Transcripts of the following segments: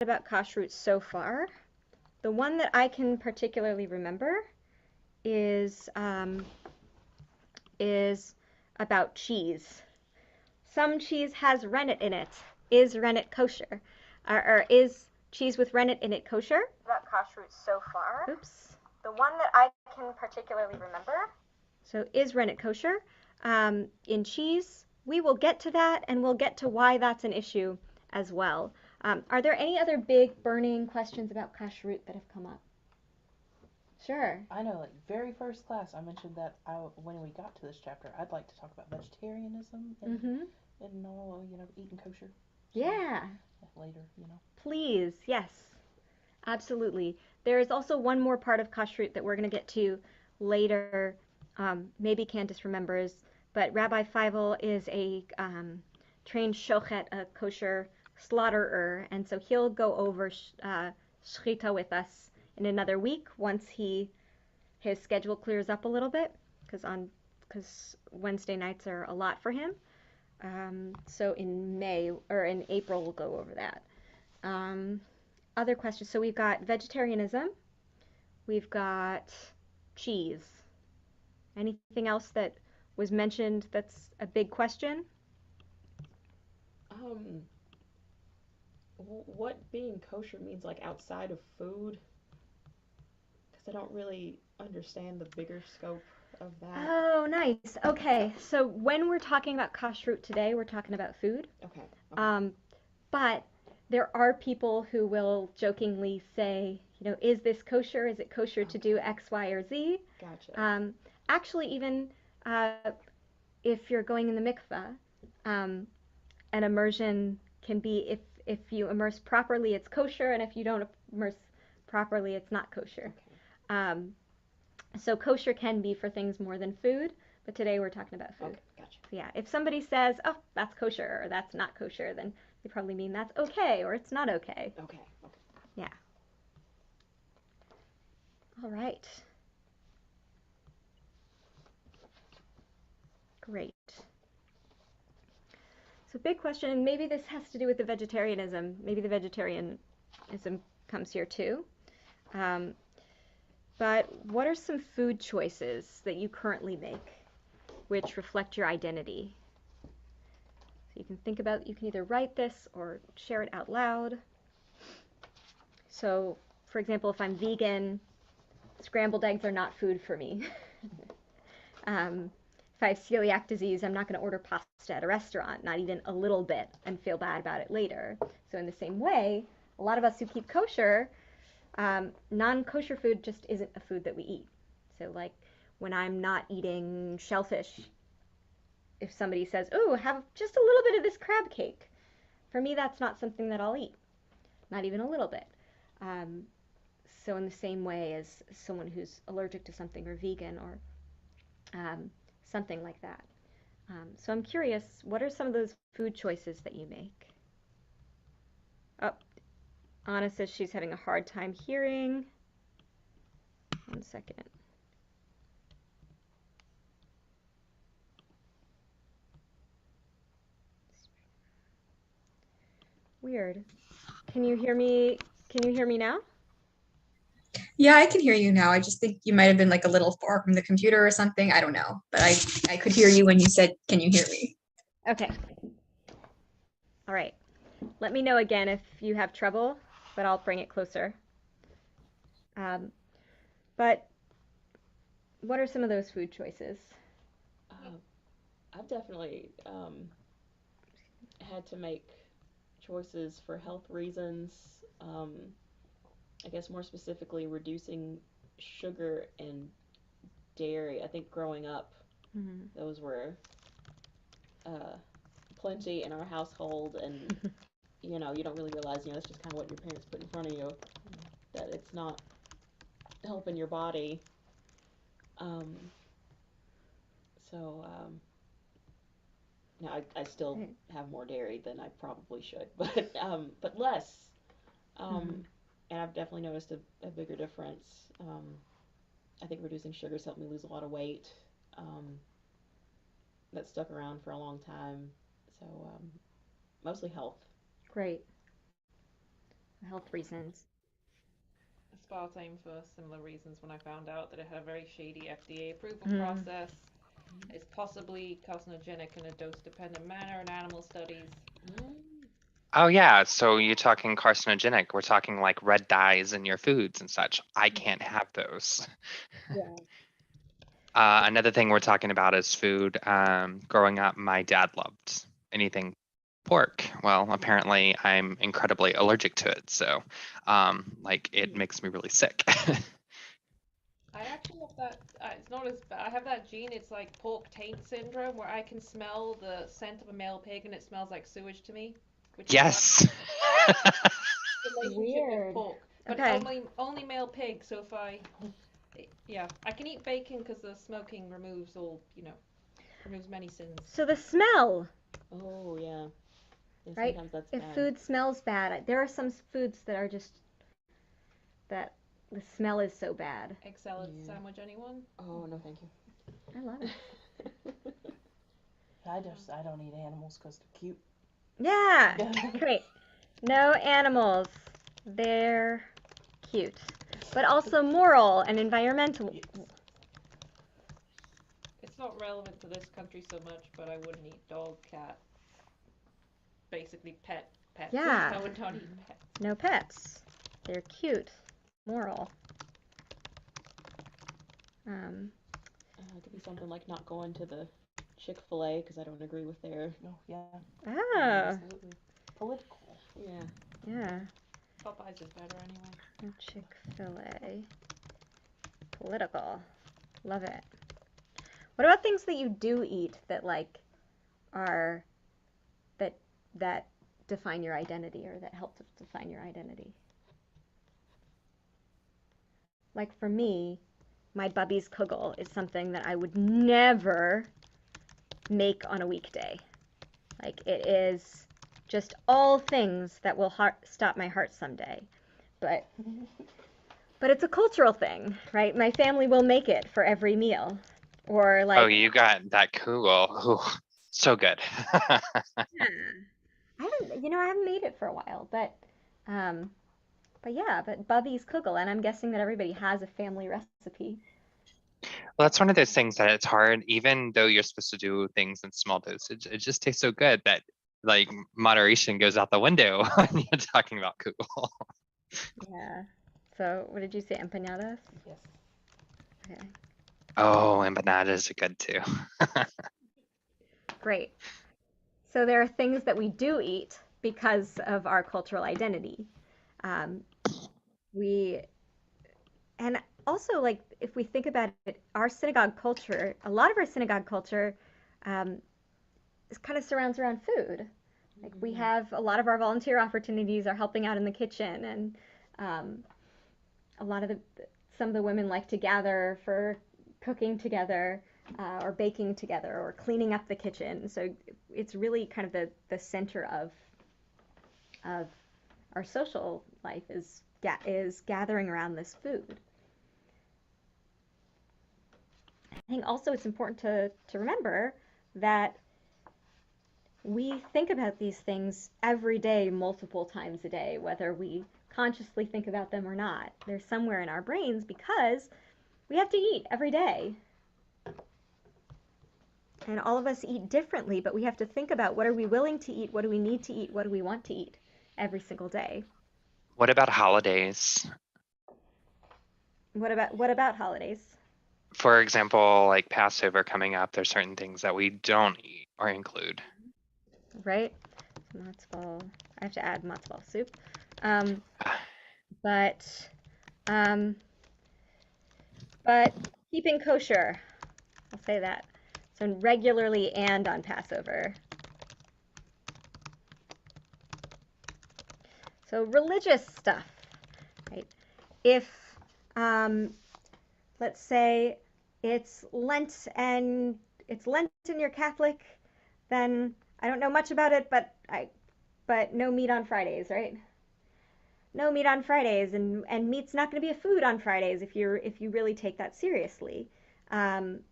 about kashrut so far. The one that I can particularly remember is about cheese. Some cheese has rennet in it. Is rennet kosher? Or is cheese with rennet in it kosher? About kashrut so far. Oops. The one that I can particularly remember. So is rennet kosher? In cheese, we will get to that, and we'll get to why that's an issue as well. Are there any other big burning questions about kashrut that have come up? Sure. I know, like, very first class, I mentioned that when we got to this chapter, I'd like to talk about vegetarianism and all, eating kosher. So, Yeah. later, Please, yes, absolutely. There is also one more part of kashrut that we're going to get to later. Maybe Candace remembers, but Rabbi Feivel is a trained shochet, a kosher slaughterer, and so he'll go over shchita with us in another week once his schedule clears up a little bit, because Wednesday nights are a lot for him. So in May or in April we'll go over that. Um, Other questions. So we've got vegetarianism. We've got cheese. Anything else that was mentioned that's a big question? Um, what being kosher means, like, outside of food, because I don't really understand the bigger scope of that. Oh, nice. Okay, so when we're talking about kashrut today, we're talking about food. Okay. Um, but there are people who will jokingly say, is this kosher? Is it kosher to do X, Y, or Z? Gotcha. Actually, even uh, if you're going in the mikveh, um, an immersion can be if you immerse properly, it's kosher, and if you don't immerse properly, it's not kosher. Okay. Um, so kosher can be for things more than food, but today we're talking about food. Okay. Gotcha. So yeah, if somebody says, "Oh, that's kosher" or "That's not kosher," then they probably mean that's okay or it's not okay. Okay. Okay. Yeah. All right. Great. So big question, maybe this has to do with the vegetarianism. Maybe the vegetarianism comes here too. Um, but what are some food choices that you currently make which reflect your identity? So you can think about, you can either write this or share it out loud. So, for example, if I'm vegan, scrambled eggs are not food for me. If I have celiac disease, I'm not going to order pasta at a restaurant, not even a little bit, and feel bad about it later. So in the same way, a lot of us who keep kosher, non-kosher food just isn't a food that we eat. So like when I'm not eating shellfish, if somebody says, "Oh, have just a little bit of this crab cake," for me that's not something that I'll eat, not even a little bit. Um, so in the same way as someone who's allergic to something or vegan or something like that. So I'm curious, what are some of those food choices that you make? Oh, Anna says she's having a hard time hearing. 1 second. Weird. Can you hear me? Can you hear me now? Yeah, I can hear you now. I just think you might have been like a little far from the computer or something. I don't know. But I could hear you when you said, "Can you hear me?" Okay. All right. Let me know again if you have trouble, but I'll bring it closer. Um, but what are some of those food choices? Uh, I've definitely had to make choices for health reasons. Um, I guess more specifically, reducing sugar and dairy. I think growing up, Mm-hmm. those were uh, plenty in our household, and you don't really realize, that's just kind of what your parents put in front of you, that it's not helping your body. Um, so now I still Right. have more dairy than I probably should, but less. Mm-hmm. Um, and I've definitely noticed a bigger difference. I think reducing sugars helped me lose a lot of weight. Um, that stuck around for a long time. So mostly health. Great. health reasons. Aspartame for similar reasons when I found out that it had a very shady FDA approval Mm. process. It's possibly carcinogenic in a dose-dependent manner in animal studies. Oh yeah, so you're talking carcinogenic. We're talking like red dyes in your foods and such. I can't have those. Yeah. Another thing we're talking about is food. Growing up, my dad loved anything pork. Well, apparently I'm incredibly allergic to it, so like it makes me really sick. I actually have that. It's not as bad. I have that gene. It's like pork taint syndrome, where I can smell the scent of a male pig and it smells like sewage to me. Which Yes. is relationship with Weird. pork, but Okay. only male pig. So if I can eat bacon because the smoking removes removes many sins. So the smell, Oh yeah. Yeah, right? sometimes that's If bad. food smells bad, there are some foods that are just that the smell is so bad. Egg salad Yeah. sandwich, anyone? Oh no, thank you. I love it. I don't eat animals because they're cute. Yeah. Great. No animals. They're cute, but also moral and environmental. Yes. It's not relevant to this country so much, but I wouldn't eat dog, cat. Basically pets. Yeah. I would not eat pets. No pets. They're cute, moral. It could be something like not going to the Chick-fil-A because I don't agree with their. Oh yeah. Oh. Absolutely. Political. Yeah. Yeah. Popeyes is better anyway. Chick-fil-A. Political. Love it. What about things that you do eat that like are that define your identity or that help to define your identity? Like for me, my Bubby's Kugel is something that I would never make on a weekday. Like it is just all things that will stop my heart someday. But it's a cultural thing, right? My family will make it for every meal. Or like Oh, you got that kugel. Ooh, so good. yeah. I haven't made it for a while, but Bubby's Kugel, and I'm guessing that everybody has a family recipe. Well, that's one of those things that it's hard, even though you're supposed to do things in small dosage. It just tastes so good that like moderation goes out the window when you're talking about kugel. Yeah. So, what did you say, empanadas? Yes. Okay. Oh, empanadas are good too. Great. So there are things that we do eat because of our cultural identity. And also, like, if we think about it, our synagogue culture, a lot of our synagogue culture is kind of surrounds around food. Like, we have a lot of our volunteer opportunities are helping out in the kitchen, and a lot of some of the women like to gather for cooking together, or baking together, or cleaning up the kitchen. So it's really kind of the center of our social life is gathering around this food. I think also it's important to remember that we think about these things every day, multiple times a day, whether we consciously think about them or not. They're somewhere in our brains because we have to eat every day. And all of us eat differently, but we have to think about what are we willing to eat, what do we need to eat, what do we want to eat every single day. What about holidays? What about holidays? For example, like Passover coming up, there's certain things that we don't eat or include. Right? Matzo ball. I have to add matzo ball soup. But keeping kosher. I'll say that. So regularly and on Passover. So religious stuff, right? If, let's say it's Lent and you're Catholic, then I don't know much about it, but no meat on Fridays, right? No meat on Fridays, and meat's not going to be a food on Fridays if you really take that seriously. And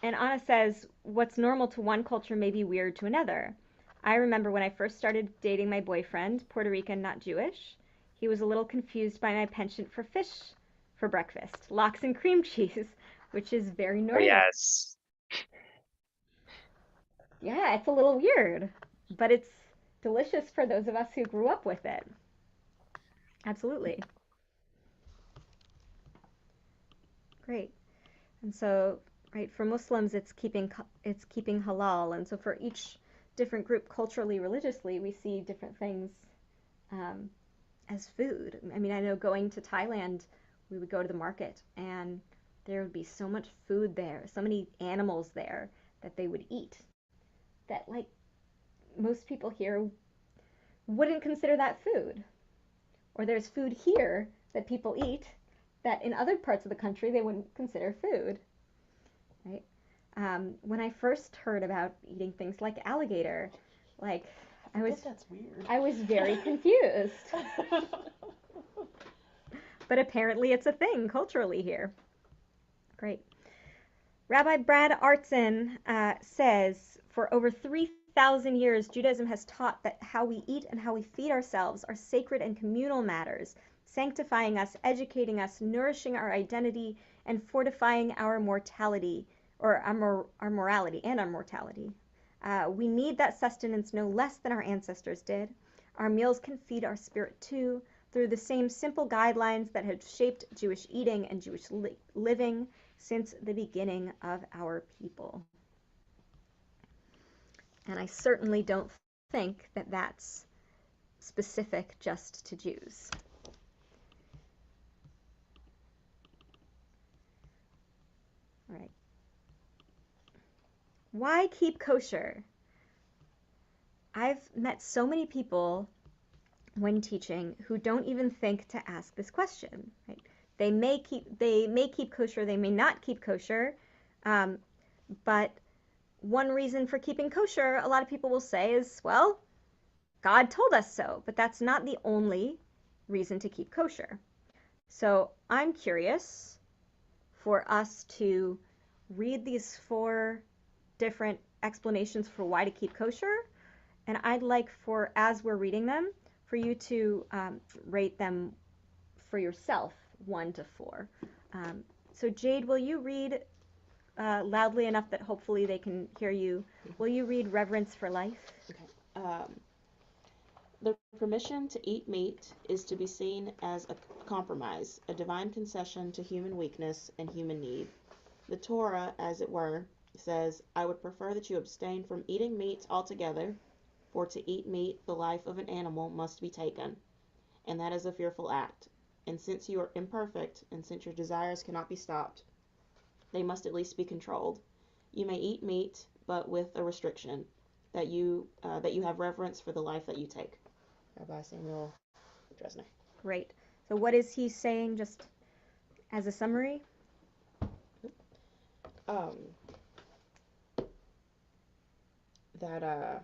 Anna says what's normal to one culture may be weird to another. I remember when I first started dating my boyfriend, Puerto Rican, not Jewish, he was a little confused by my penchant for fish for breakfast, lox and cream cheese, which is very Oh, normal. yes. Yeah, it's a little weird, but it's delicious for those of us who grew up with it. Absolutely. Great. And so, right, for Muslims, it's keeping halal, and so for each different group, culturally, religiously, we see different things um, as food. I mean, I know going to Thailand, we would go to the market, and there would be so much food there, so many animals there that they would eat that, like, most people here wouldn't consider that food. Or there's food here that people eat that in other parts of the country they wouldn't consider food, right? When I first heard about eating things like alligator, like I think that's weird. I was very confused. But apparently it's a thing culturally here. Great. Rabbi Brad Artson says, for over 3,000 years, Judaism has taught that how we eat and how we feed ourselves are sacred and communal matters, sanctifying us, educating us, nourishing our identity, and fortifying our mortality, or our morality and our mortality. We need that sustenance no less than our ancestors did. Our meals can feed our spirit too, through the same simple guidelines that have shaped Jewish eating and Jewish living since the beginning of our people. And I certainly don't think that that's specific just to Jews. All right. Why keep kosher? I've met so many people when teaching who don't even think to ask this question. Right? They may keep kosher, they may not keep kosher, but one reason for keeping kosher, a lot of people will say, is, well, God told us so, but that's not the only reason to keep kosher. So I'm curious for us to read these 4 different explanations for why to keep kosher, and I'd like for, as we're reading them, for you to rate them for yourself, 1 to 4. So Jade, will you read loudly enough that hopefully they can hear you? Will you read Reverence for Life? Okay. The permission to eat meat is to be seen as a compromise, a divine concession to human weakness and human need. The Torah, as it were, says, I would prefer that you abstain from eating meat altogether, for to eat meat, the life of an animal must be taken, and that is a fearful act. And since you are imperfect, and since your desires cannot be stopped, they must at least be controlled. You may eat meat, but with a restriction, that you have reverence for the life that you take. Rabbi Samuel Dresner. Great. So what is he saying, just as a summary? That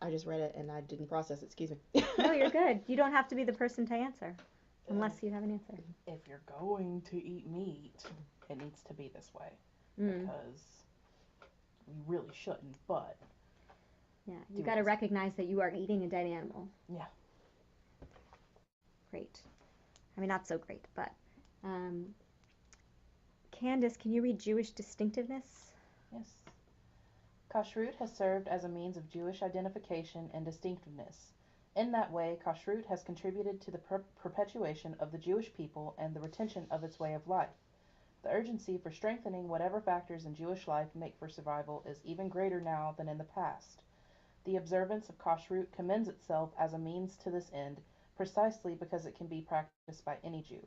I just read it and I didn't process it. Excuse me. No, you're good. You don't have to be the person to answer, unless you have an answer. If you're going to eat meat, it needs to be this way. Because you really shouldn't, but yeah, you got to recognize that you are eating a dead animal. Yeah. Great. I mean, not so great, but Candace, can you read Jewish distinctiveness? Yes. Kashrut has served as a means of Jewish identification and distinctiveness. In that way, Kashrut has contributed to the perpetuation of the Jewish people and the retention of its way of life. The urgency for strengthening whatever factors in Jewish life make for survival is even greater now than in the past. The observance of Kashrut commends itself as a means to this end, precisely because it can be practiced by any Jew.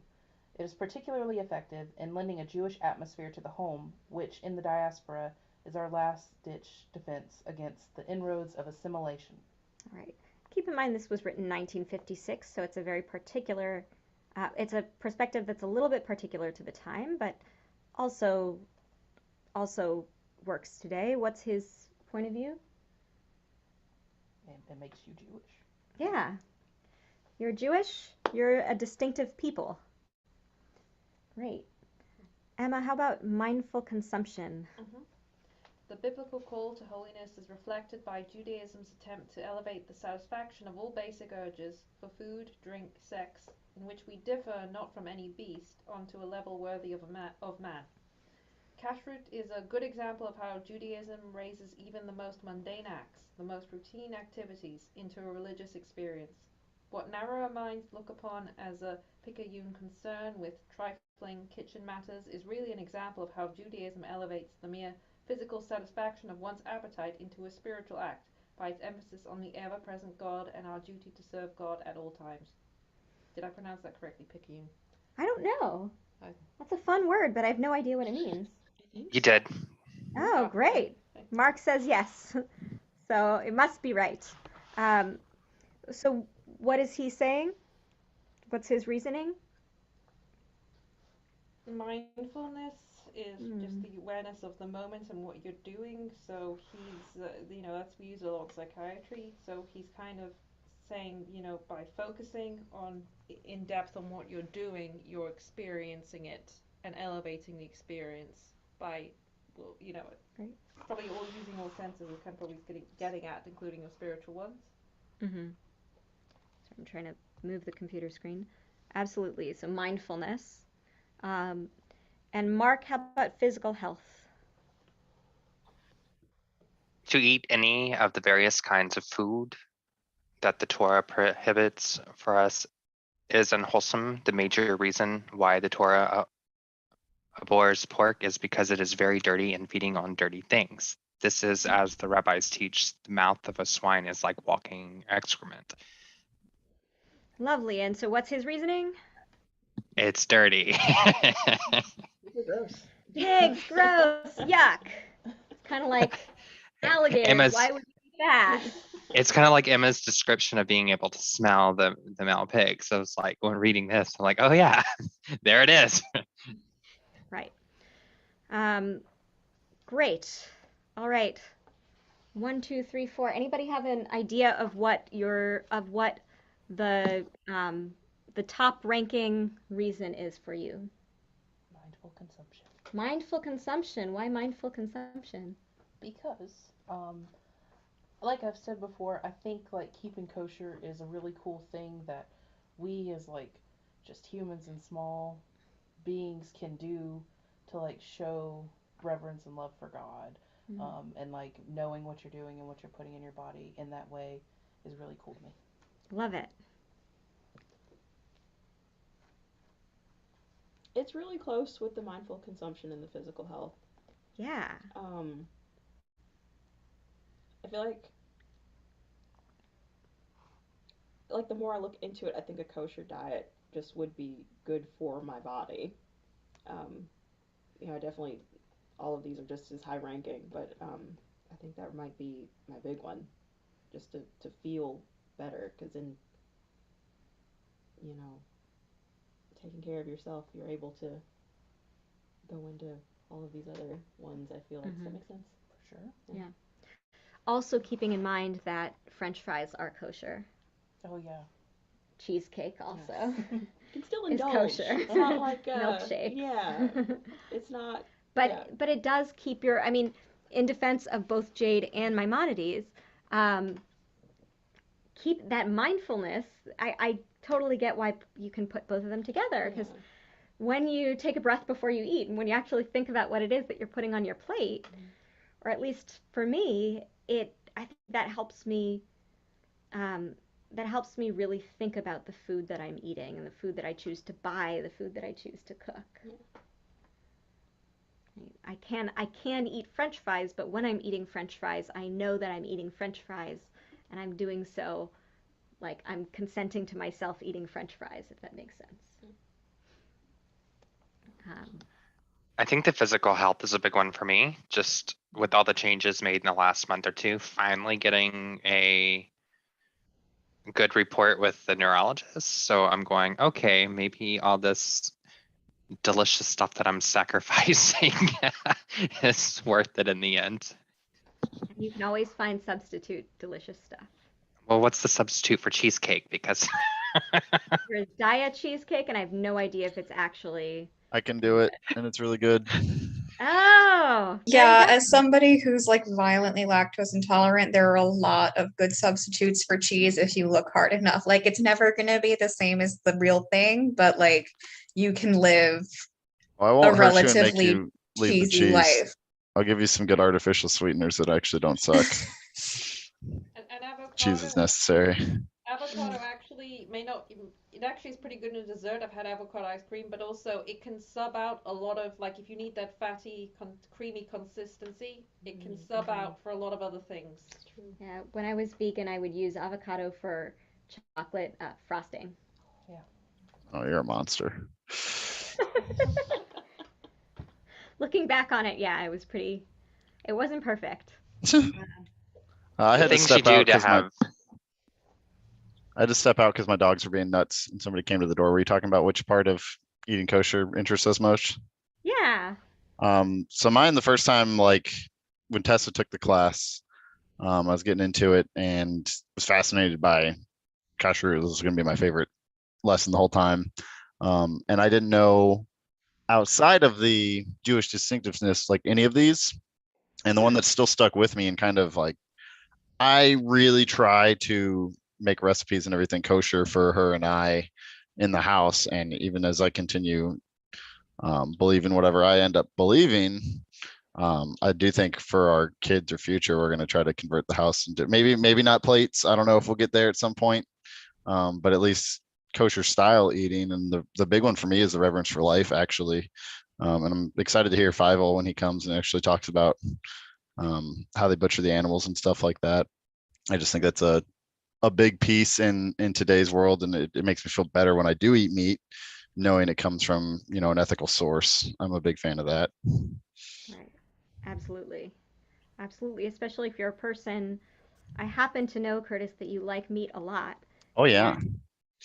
It is particularly effective in lending a Jewish atmosphere to the home, which, in the diaspora, is our last-ditch defense against the inroads of assimilation. All right. Keep in mind this was written in 1956, so it's a very particular, it's a perspective that's a little bit particular to the time, but also works today. What's his point of view? It makes you Jewish. Yeah. You're Jewish, you're a distinctive people. Great. Emma, how about mindful consumption? The biblical call to holiness is reflected by Judaism's attempt to elevate the satisfaction of all basic urges for food, drink, sex, in which we differ not from any beast, onto a level worthy of man. Kashrut is a good example of how Judaism raises even the most mundane acts, the most routine activities, into a religious experience. What narrower minds look upon as a picayune concern with trifling kitchen matters is really an example of how Judaism elevates the mere physical satisfaction of one's appetite into a spiritual act by its emphasis on the ever-present God and our duty to serve God at all times. Did I pronounce that correctly, picayune? I don't know. I- That's a fun word, but I have no idea what it means. I think You so. did. Oh, great. Mark says yes. So it must be right. So what is he saying? What's his reasoning? Mindfulness is just the awareness of the moment and what you're doing. So he's, that's we use a lot in psychiatry. So he's kind of saying, by focusing on in depth on what you're doing, you're experiencing it and elevating the experience by, Right. probably all using all senses. Is kind of what he's getting at, including your spiritual ones. Mm-hmm. So I'm trying to move the computer screen. Absolutely. So mindfulness. And Mark, how about physical health? To eat any of the various kinds of food that the Torah prohibits for us is unwholesome. The major reason why the Torah abhors pork is because it is very dirty and feeding on dirty things. This is, as the rabbis teach, the mouth of a swine is like walking excrement. Lovely. And so what's his reasoning? It's dirty. Super gross. Pigs, gross, yuck. It's kind of like alligators. Emma's, Why would you eat that? it's kind of like Emma's description of being able to smell the male pig. So it's like when reading this, I'm like, oh yeah, there it is. Right. Great. All right. 1, 2, 3, 4. Anybody have an idea of what the top ranking reason is for you? Mindful consumption. Mindful consumption. Why mindful consumption? Because, like I've said before, I think like keeping kosher is a really cool thing that we as like just humans and small beings can do to like show reverence and love for God. And like knowing what you're doing and what you're putting in your body in that way is really cool to me. Love it. It's really close with the mindful consumption and the physical health. Yeah. I feel like the more I look into it, I think a kosher diet just would be good for my body. Definitely all of these are just as high ranking, but I think that might be my big one, just to feel better, because in taking care of yourself, you're able to go into all of these other ones. I feel like Does that make sense? For sure. Yeah. Also keeping in mind that French fries are kosher. Oh yeah. Cheesecake also. Yes. You can still is indulge. kosher. It's not like Milkshake. Yeah, it's not. But yeah. but it does keep your. I mean, in defense of both Jade and Maimonides, keep that mindfulness. I totally get why you can put both of them together, because when you take a breath before you eat, and when you actually think about what it is that you're putting on your plate, or at least for me, I think that helps me. That helps me really think about the food that I'm eating and the food that I choose to buy, the food that I choose to cook. Yeah. I can eat French fries, but when I'm eating French fries, I know that I'm eating French fries, and I'm doing so like I'm consenting to myself eating French fries, if that makes sense. I think the physical health is a big one for me, just with all the changes made in the last month or two, finally getting a good report with the neurologist. So I'm going, okay, maybe all this delicious stuff that I'm sacrificing is worth it in the end. You can always find substitute delicious stuff. Well, what's the substitute for cheesecake? Because There's diet cheesecake, and I have no idea if it's actually. I can do it, and it's really good. Oh, there you Yeah, go. as somebody who's like violently lactose intolerant, there are a lot of good substitutes for cheese if you look hard enough. Like it's never gonna be the same as the real thing, but like you can live Well, I a won't hurt you and make relatively you leave the cheesy cheese. life. I'll give you some good artificial sweeteners that actually don't suck. And Cheese is necessary. avocado actually may not even, it actually is pretty good in a dessert. I've had avocado ice cream, but also it can sub out a lot of, like, if you need that fatty, creamy consistency, it can sub out for a lot of other things. Yeah, when I was vegan, I would use avocado for chocolate frosting. Oh, you're a monster. Looking back on it, yeah, it wasn't perfect. I had to Things you step out do to because have. my dogs were being nuts and somebody came to the door. Were you talking about which part of eating kosher interests us most? Yeah. So mine, the first time, like when Tessa took the class, I was getting into it and was fascinated by kashrut. This was going to be my favorite lesson the whole time. And I didn't know outside of the Jewish distinctiveness, like any of these. And the one that still stuck with me and kind of like, I really try to make recipes and everything kosher for her and I in the house. And even as I continue believing whatever I end up believing, I do think for our kids or future, we're going to try to convert the house into maybe not plates. I don't know if we'll get there at some point, but at least kosher style eating. And the big one for me is the reverence for life, actually. And I'm excited to hear Fievel when he comes and actually talks about how they butcher the animals and stuff like that. I just think that's a big piece in today's world, and it makes me feel better when I do eat meat, knowing it comes from an ethical source. I'm a big fan of that. Right. Absolutely. Absolutely. Especially if you're a person. I happen to know, Curtis, that you like meat a lot. Oh yeah.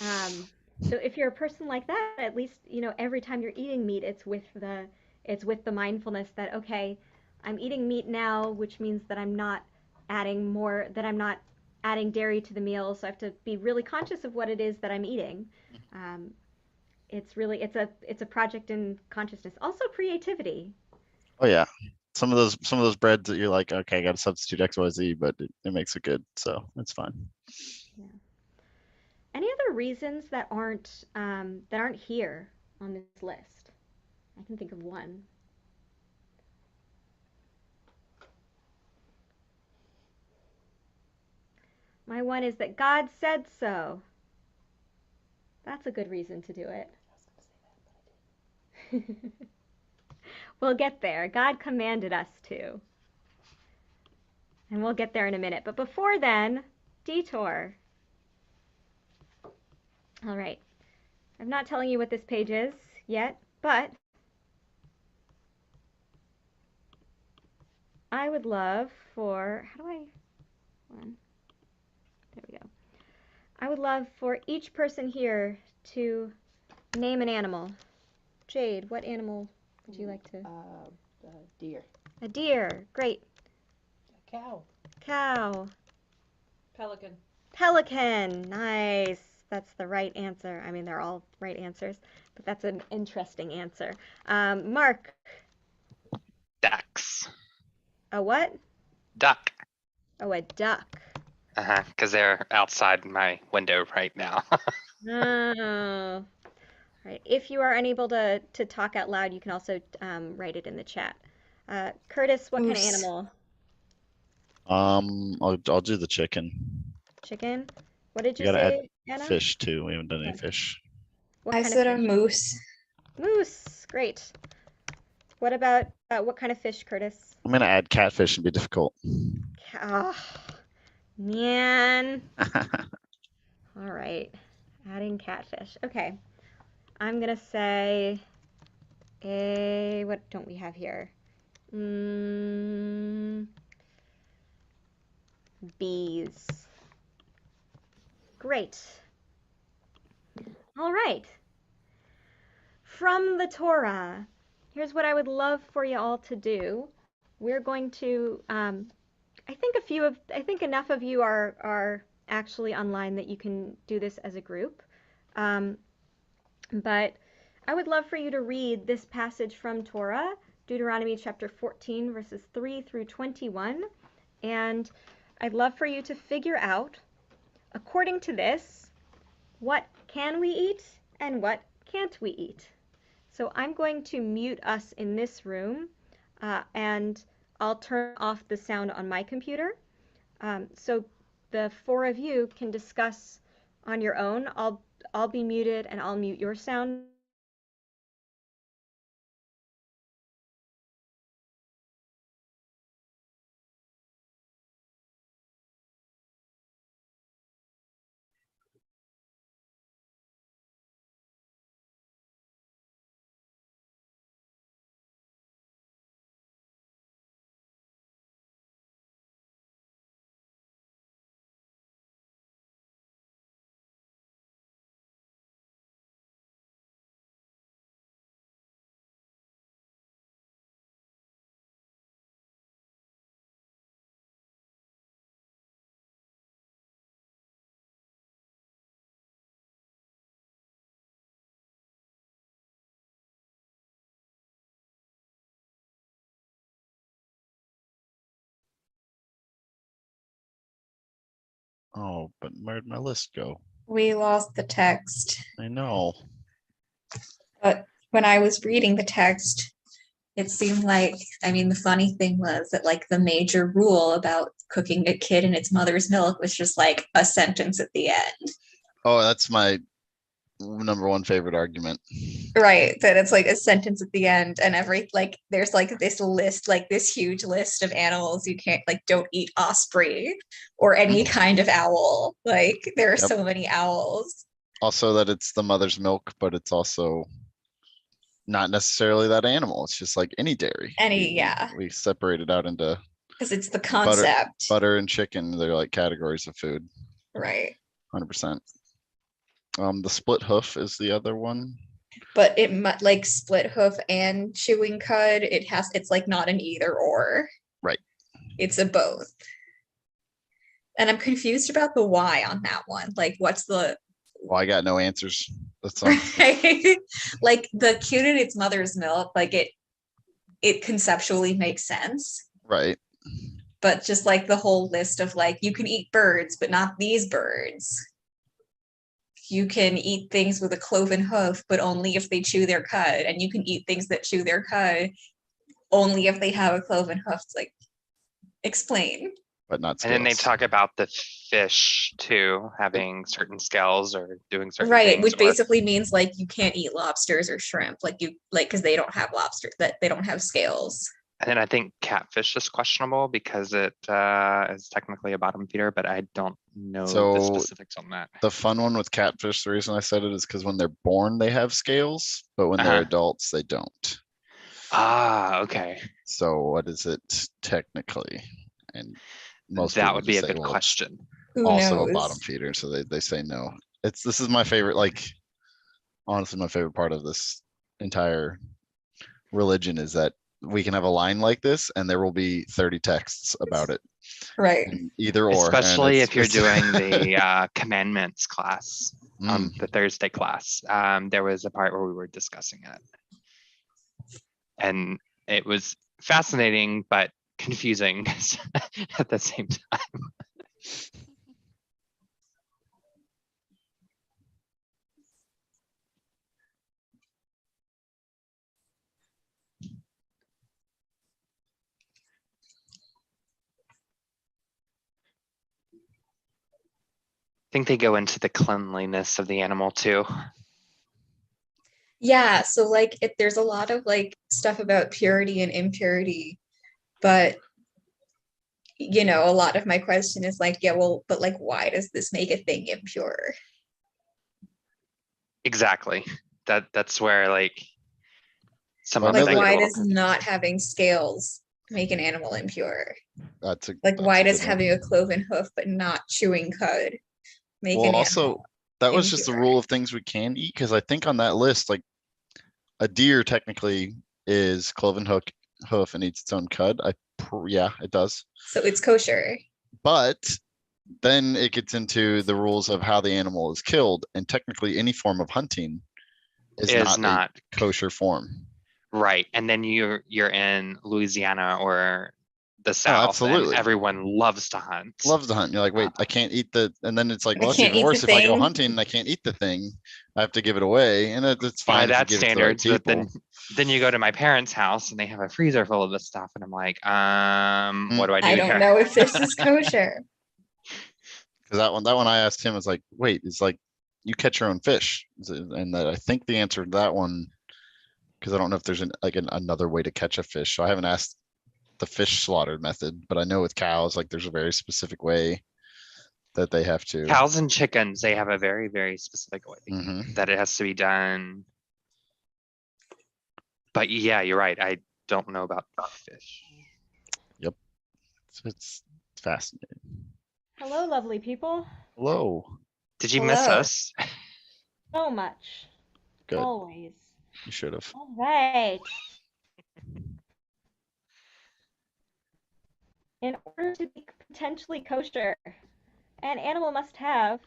And so if you're a person like that, at least, every time you're eating meat, it's with the mindfulness that, okay, I'm eating meat now, which means that I'm not adding dairy to the meal, so I have to be really conscious of what it is that I'm eating. Um, it's a project in consciousness. Also creativity. Oh yeah. Some of those breads that you're like, okay, I got to substitute XYZ, but it makes it good, so it's fine. Yeah. Any other reasons that aren't here on this list? I can think of one. My one is that God said so. That's a good reason to do it. We'll get there. God commanded us to. And we'll get there in a minute. But before then, detour. All right. I'm not telling you what this page is yet, but I would love for, there we go. I would love for each person here to name an animal. Jade, what animal would you like to? Deer. A deer. Great. A cow. Cow. Pelican. Pelican. Nice. That's the right answer. I mean, they're all right answers, but that's an interesting answer. Mark. Ducks. A what? Duck. Oh, a duck. Because they're outside my window right now. Oh. Right. If you are unable to talk out loud, you can also write it in the chat. Curtis, what kind of Moose. animal? I'll do the chicken. Chicken? What did You you gotta add say, Anna? fish too. We haven't done any Oh. fish. What I kind said of a fish? moose. Moose. Great. What about what kind of fish, Curtis? I'm gonna add catfish and be difficult. Oh, man. All right. Adding catfish. Okay. I'm gonna say what don't we have here? Bees. Great. All right. From the Torah, here's what I would love for you all to do. We're going to, I think enough of you are actually online that you can do this as a group. But I would love for you to read this passage from Torah Deuteronomy chapter 14, verses 3 through 21. And I'd love for you to figure out, according to this, what can we eat and what can't we eat. So I'm going to mute us in this room, and I'll turn off the sound on my computer. So the four of you can discuss on your own. I'll be muted and I'll mute your sound. Oh, but where'd my list go? We lost the text. I know. But when I was reading the text, it seemed like, I mean, the funny thing was that like the major rule about cooking a kid in its mother's milk was just like a sentence at the end. Oh, that's my number one favorite argument. Right. That it's like a sentence at the end and there's like this list, like this huge list of animals you can't like don't eat osprey or any kind of owl. Like there are Yep. so many owls. Also that it's the mother's milk, but it's also not necessarily that animal. It's just like any dairy. Yeah. We separate it out into Because it's the concept. butter and chicken. They're like categories of food. Right. 100%. The split hoof is the other one. But it like split hoof and chewing cud, it's like not an either or. Right. It's a both. And I'm confused about the why on that one. Like what's the Well, I got no answers. That's all. right? Like the kid in its mother's milk, like it conceptually makes sense. Right. But just like the whole list of like you can eat birds, but not these birds. You can eat things with a cloven hoof, but only if they chew their cud. And you can eat things that chew their cud only if they have a cloven hoof. It's like, explain. But not scales. And then they talk about the fish too, having certain scales or doing certain Right, things. which basically means like you can't eat lobsters or shrimp, because they don't have that they don't have scales. And then I think catfish is questionable because it is technically a bottom feeder, but I don't know So, the specifics on that. The fun one with catfish, the reason I said it is because when they're born, they have scales, but when they're adults, they don't. Ah, okay. So what is it technically? And most That people would be just a say, good well, question. Who also knows? a bottom feeder, so they say no. This is my favorite, like honestly my favorite part of this entire religion is that we can have a line like this and there will be 30 texts about it. Right. And either or. Especially if you're doing the commandments class, the Thursday class. There was a part where we were discussing it. And it was fascinating, but confusing at the same time. I think they go into the cleanliness of the animal too. Yeah, so like there's a lot of like stuff about purity and impurity, but you know, a lot of my question is like, yeah, well, but like why does this make a thing impure? Exactly. That's where like some of Like them why get a does little not having scales make an animal impure? That's Why a does good one. having a cloven hoof but not chewing cud make Well, an also animal that was just the impure? rule of things we can eat, because I think on that list, like a deer technically is cloven hoof and eats its own cud. Yeah, it does. So it's kosher. But then it gets into the rules of how the animal is killed, and technically any form of hunting is not a kosher form. Right. And then you're in Louisiana or the Oh, South, and absolutely. everyone loves to hunt. Loves to hunt. You're like, wait, I can't eat and then it's like, I well, it's can't even eat the worse if I go thing. hunting and I can't eat the thing. I have to give it away, and it's By fine if you that give it to the right standards, but people. then you go to my parents' house and they have a freezer full of this stuff, and I'm like, what do I do I don't here? know if this is kosher. Because that one I asked him was like, wait, it's like you catch your own fish, and that I think the answer to that one, because I don't know if there's another way to catch a fish. So I haven't asked the fish slaughter method, but I know with cows, like there's a very specific way that they have to. Cows and chickens, they have a very, very specific way Mhm. that it has to be done. But yeah, you're right. I don't know about fish. Yep. It's fascinating. Hello, lovely people. Hello. Did you miss Hello. us? So much. Good. Always. You should have. All right. In order to be potentially kosher, an animal must have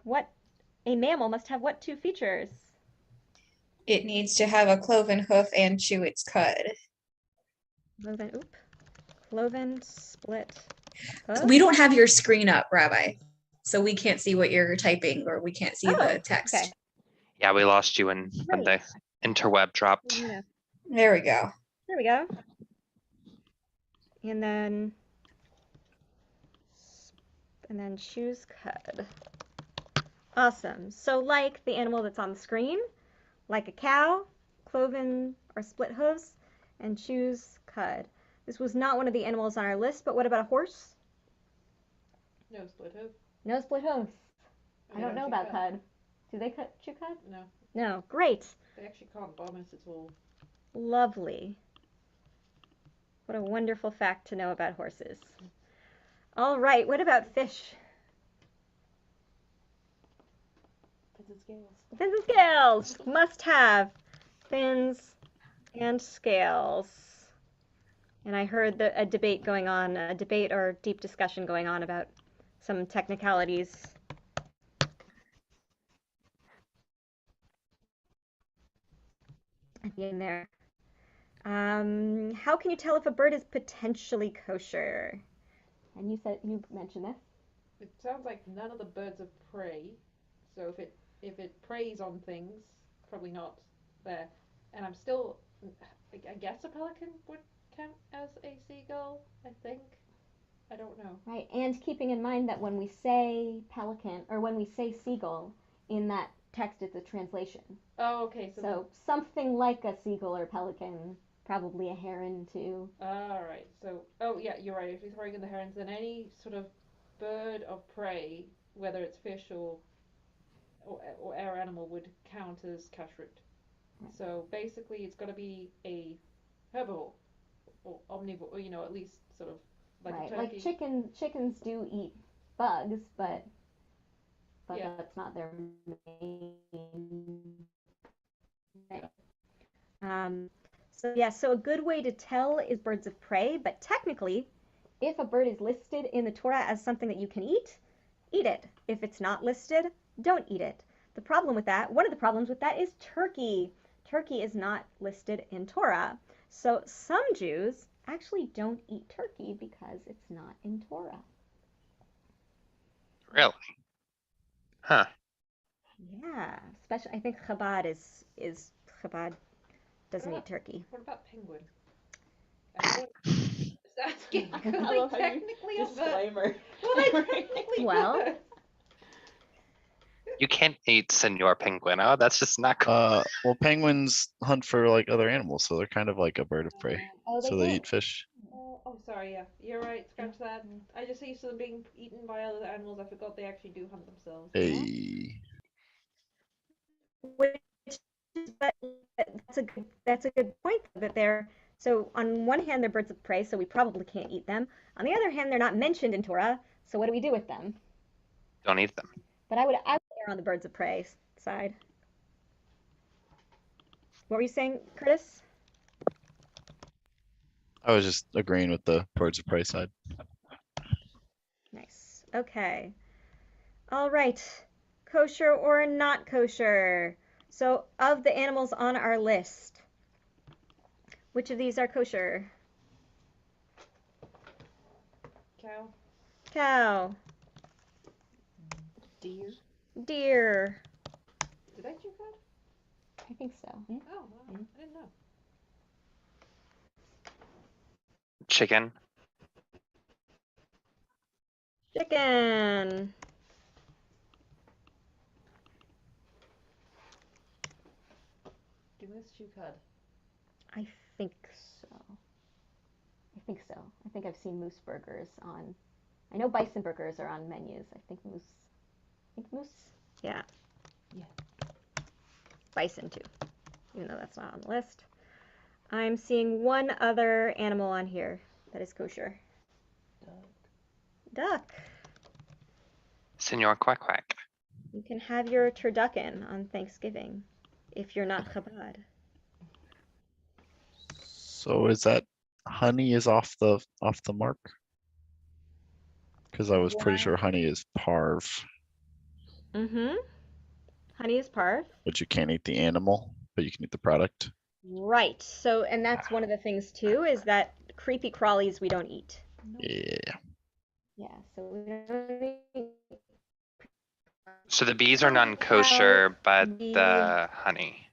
what? A mammal must have what two features? It needs to have a cloven hoof and chew its cud. Cloven split hoof? We don't have your screen up, Rabbi, so we can't see what you're typing, or we can't see the text. Okay. Yeah, we lost you when the interweb dropped. Yeah. There we go. There we go. And then choose cud. Awesome. So like the animal that's on the screen, like a cow, cloven or split hooves, and choose cud. This was not one of the animals on our list, but what about a horse? No split hoof. No split hooves. I don't know chew about cud. Do they chew cud? No. No. Great. They actually can't vomit at all. Lovely. What a wonderful fact to know about horses. All right, what about fish? Fins and scales. Fins and scales must have fins and scales. And I heard a debate or deep discussion going on about some technicalities. At the end there. How can you tell if a bird is potentially kosher? And you mentioned this. It sounds like none of the birds of prey. So if it preys on things, probably not there. And I'm still, I guess a pelican would count as a seagull. I think. I don't know. Right, and keeping in mind that when we say pelican or when we say seagull in that text, it's a translation. Oh, okay. So something like a seagull or pelican, probably a heron too. All right. So, oh yeah, you're right. If you're throwing in the herons, then any sort of bird of prey, whether it's fish or air animal, would count as kashrut. Right. So basically, it's got to be a herbivore or omnivore, or, at least sort of like right, a turkey. like chickens do eat bugs, but Yeah. that's not their main. Right. So a good way to tell is birds of prey, but technically, if a bird is listed in the Torah as something that you can eat it. If it's not listed, don't eat it. One of the problems with that is turkey. Turkey is not listed in Torah. So some Jews actually don't eat turkey because it's not in Torah. Really? Huh. Yeah, especially I think Chabad Chabad doesn't eat turkey. What about penguin? I was asking because I they love how you technically are birds. disclaimer. Well, they technically Well. birds. You can't eat Senor Penguin. Oh, that's just not cool. Well, penguins hunt for like other animals, so they're kind of like a bird of prey. They So they do. eat fish. Oh, sorry, yeah. You're right, scratch that. I just used to them being eaten by other animals. I forgot they actually do hunt themselves. Hey. But that's a good point that they're so on one hand they're birds of prey, so we probably can't eat them. On the other hand, they're not mentioned in Torah, so what do we do with them? Don't eat them. But I would err on the birds of prey side. What were you saying, Curtis? I was just agreeing with the birds of prey side. Nice. Okay. All right. Kosher or not kosher? So of the animals on our list, Which of these are kosher? Cow. Cow, Deer. deer. Did I chew cod? I think so. Oh, wow. I didn't know. Chicken. Chicken. Do this chew cod. I think so. I think so. I think I've seen moose burgers on. I know bison burgers are on menus. I think moose. Yeah. Yeah. Bison too, even though that's not on the list. I'm seeing one other animal on here that is kosher. Duck. Senor Quack Quack. You can have your turducken on Thanksgiving if you're not Chabad. So is that honey is off the mark? Because I was pretty sure honey is parv, Mm-hmm. Honey is parv. but you can't eat the animal, but you can eat the product. Right. So, and that's one of the things too, is that creepy crawlies we don't eat. Yeah. Yeah, so we don't eat. So the bees are non-kosher, but the- the honey.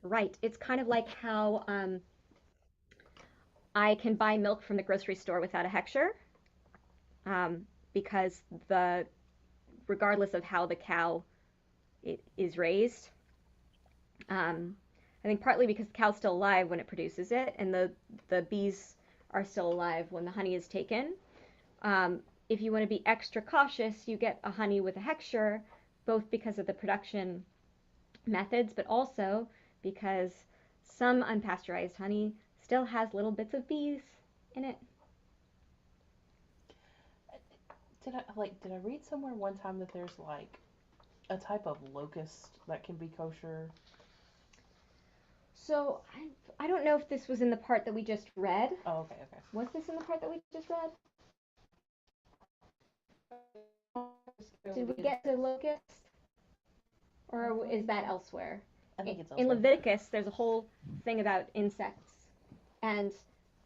Right. It's kind of like how I can buy milk from the grocery store without a hechsher, because regardless of how the cow is raised, I think partly because the cow's still alive when it produces it, and the bees are still alive when the honey is taken. If you want to be extra cautious, you get a honey with a hechsher, both because of the production methods, but also because some unpasteurized honey still has little bits of bees in it. Did I read somewhere one time that there's like a type of locust that can be kosher? So I don't know if this was in the part that we just read. Oh, okay. Was this in the part that we just read? Did we get to locust? Or is that elsewhere? I think it's In elsewhere. Leviticus, there's a whole thing about insects. And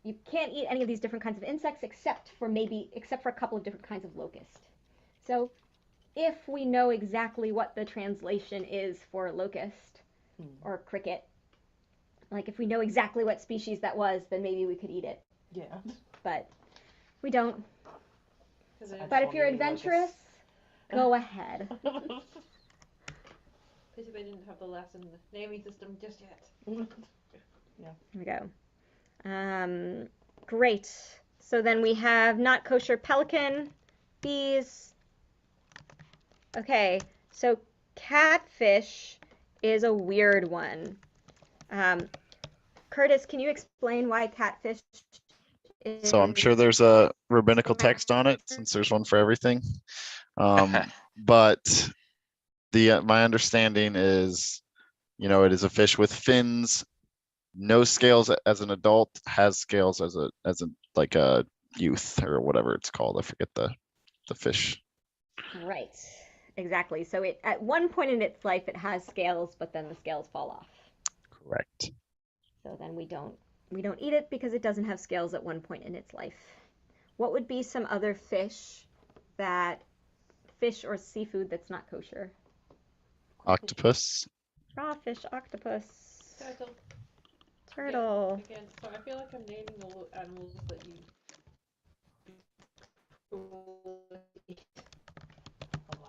you can't eat any of these different kinds of insects except for a couple of different kinds of locust. So if we know exactly what the translation is for locust or cricket, like if we know exactly what species that was, then maybe we could eat it. Yeah. But we don't. I But just if you're wanted to eat adventurous, go ahead. Pity they didn't have the lesson naming system just yet. Here we go. Great. So then we have not kosher pelican, bees. Okay, so catfish is a weird one. Curtis, can you explain why catfish is... So I'm sure there's a rabbinical text on it, since there's one for everything. But my understanding is, it is a fish with fins, no scales as an adult, has scales as a like a youth or whatever it's called. I forget the fish. Right, exactly. So at one point in its life it has scales, but then the scales fall off. Correct. So then we don't eat it because it doesn't have scales at one point in its life. What would be some other fish or seafood that's not kosher? Octopus. Crawfish, octopus, Turtle. turtle. Again, so I feel like I'm naming all animals that you. A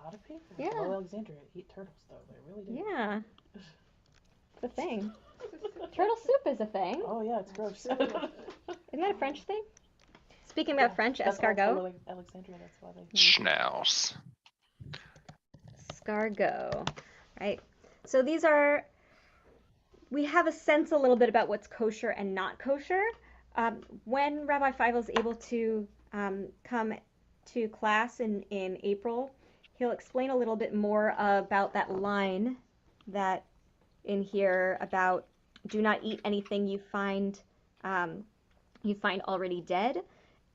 lot of people. Yeah. Below Alexandria eat turtles, though. They really do. Yeah, it's a thing. Turtle soup is a thing. Oh yeah, it's gross. Isn't that a French thing? Speaking about French, That's why it's escargot. below Alexandria. That's why they. Schnauz. Escargot, right? So we have a sense a little bit about what's kosher and not kosher. When Rabbi Feivel is able to come to class in April, he'll explain a little bit more about that line that in here about do not eat anything you find already dead.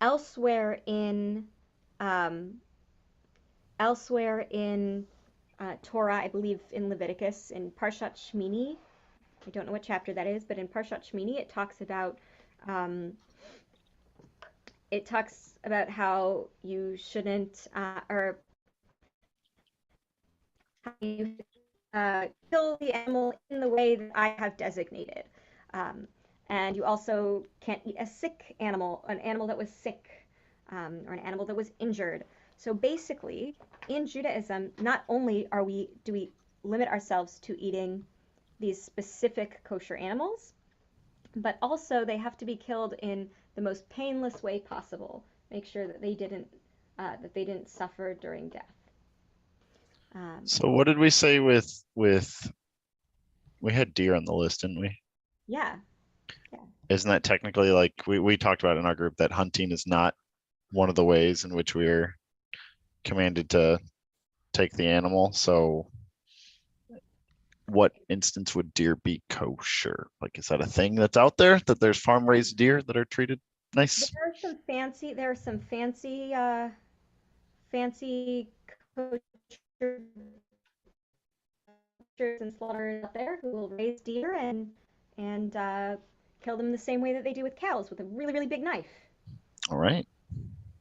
Elsewhere in Torah, I believe in Leviticus, in Parshat Shmini, I don't know what chapter that is, but in Parshat Shmini um, it talks about how you shouldn't or how you kill the animal in the way that I have designated. Um, and you also can't eat a sick animal, an animal that was sick, or an animal that was injured. So basically, in Judaism, not only do we limit ourselves to eating these specific kosher animals, but also they have to be killed in the most painless way possible. Make sure that they didn't suffer during death. So what did we say with we had deer on the list, didn't we? Yeah. Isn't that technically like we talked about in our group that hunting is not one of the ways in which we're commanded to take the animal? So what instance would deer be kosher? Like, is that a thing that's out there, that there's farm raised deer that are treated nice? There are some fancy kosher butchers and slaughterers out there who will raise deer and kill them the same way that they do with cows, with a really, really big knife. All right.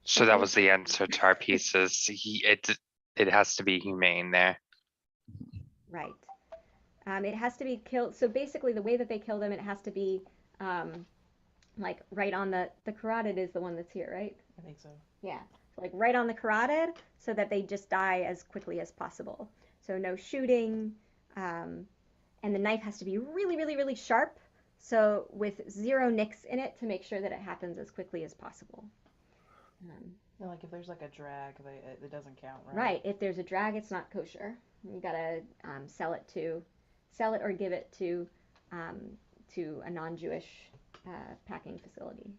So that was the answer to our pieces. It has to be humane there. Right. It has to be killed. So basically, the way that they kill them, it has to be like right on the carotid is the one that's here, right? I think so. Yeah. So like right on the carotid, so that they just die as quickly as possible. So no shooting, and the knife has to be really, really, really sharp. So with 0 nicks in it to make sure that it happens as quickly as possible. Yeah, like if there's like a drag, it doesn't count, right? Right. If there's a drag, it's not kosher. You gotta sell it or give it to a non-Jewish packing facility.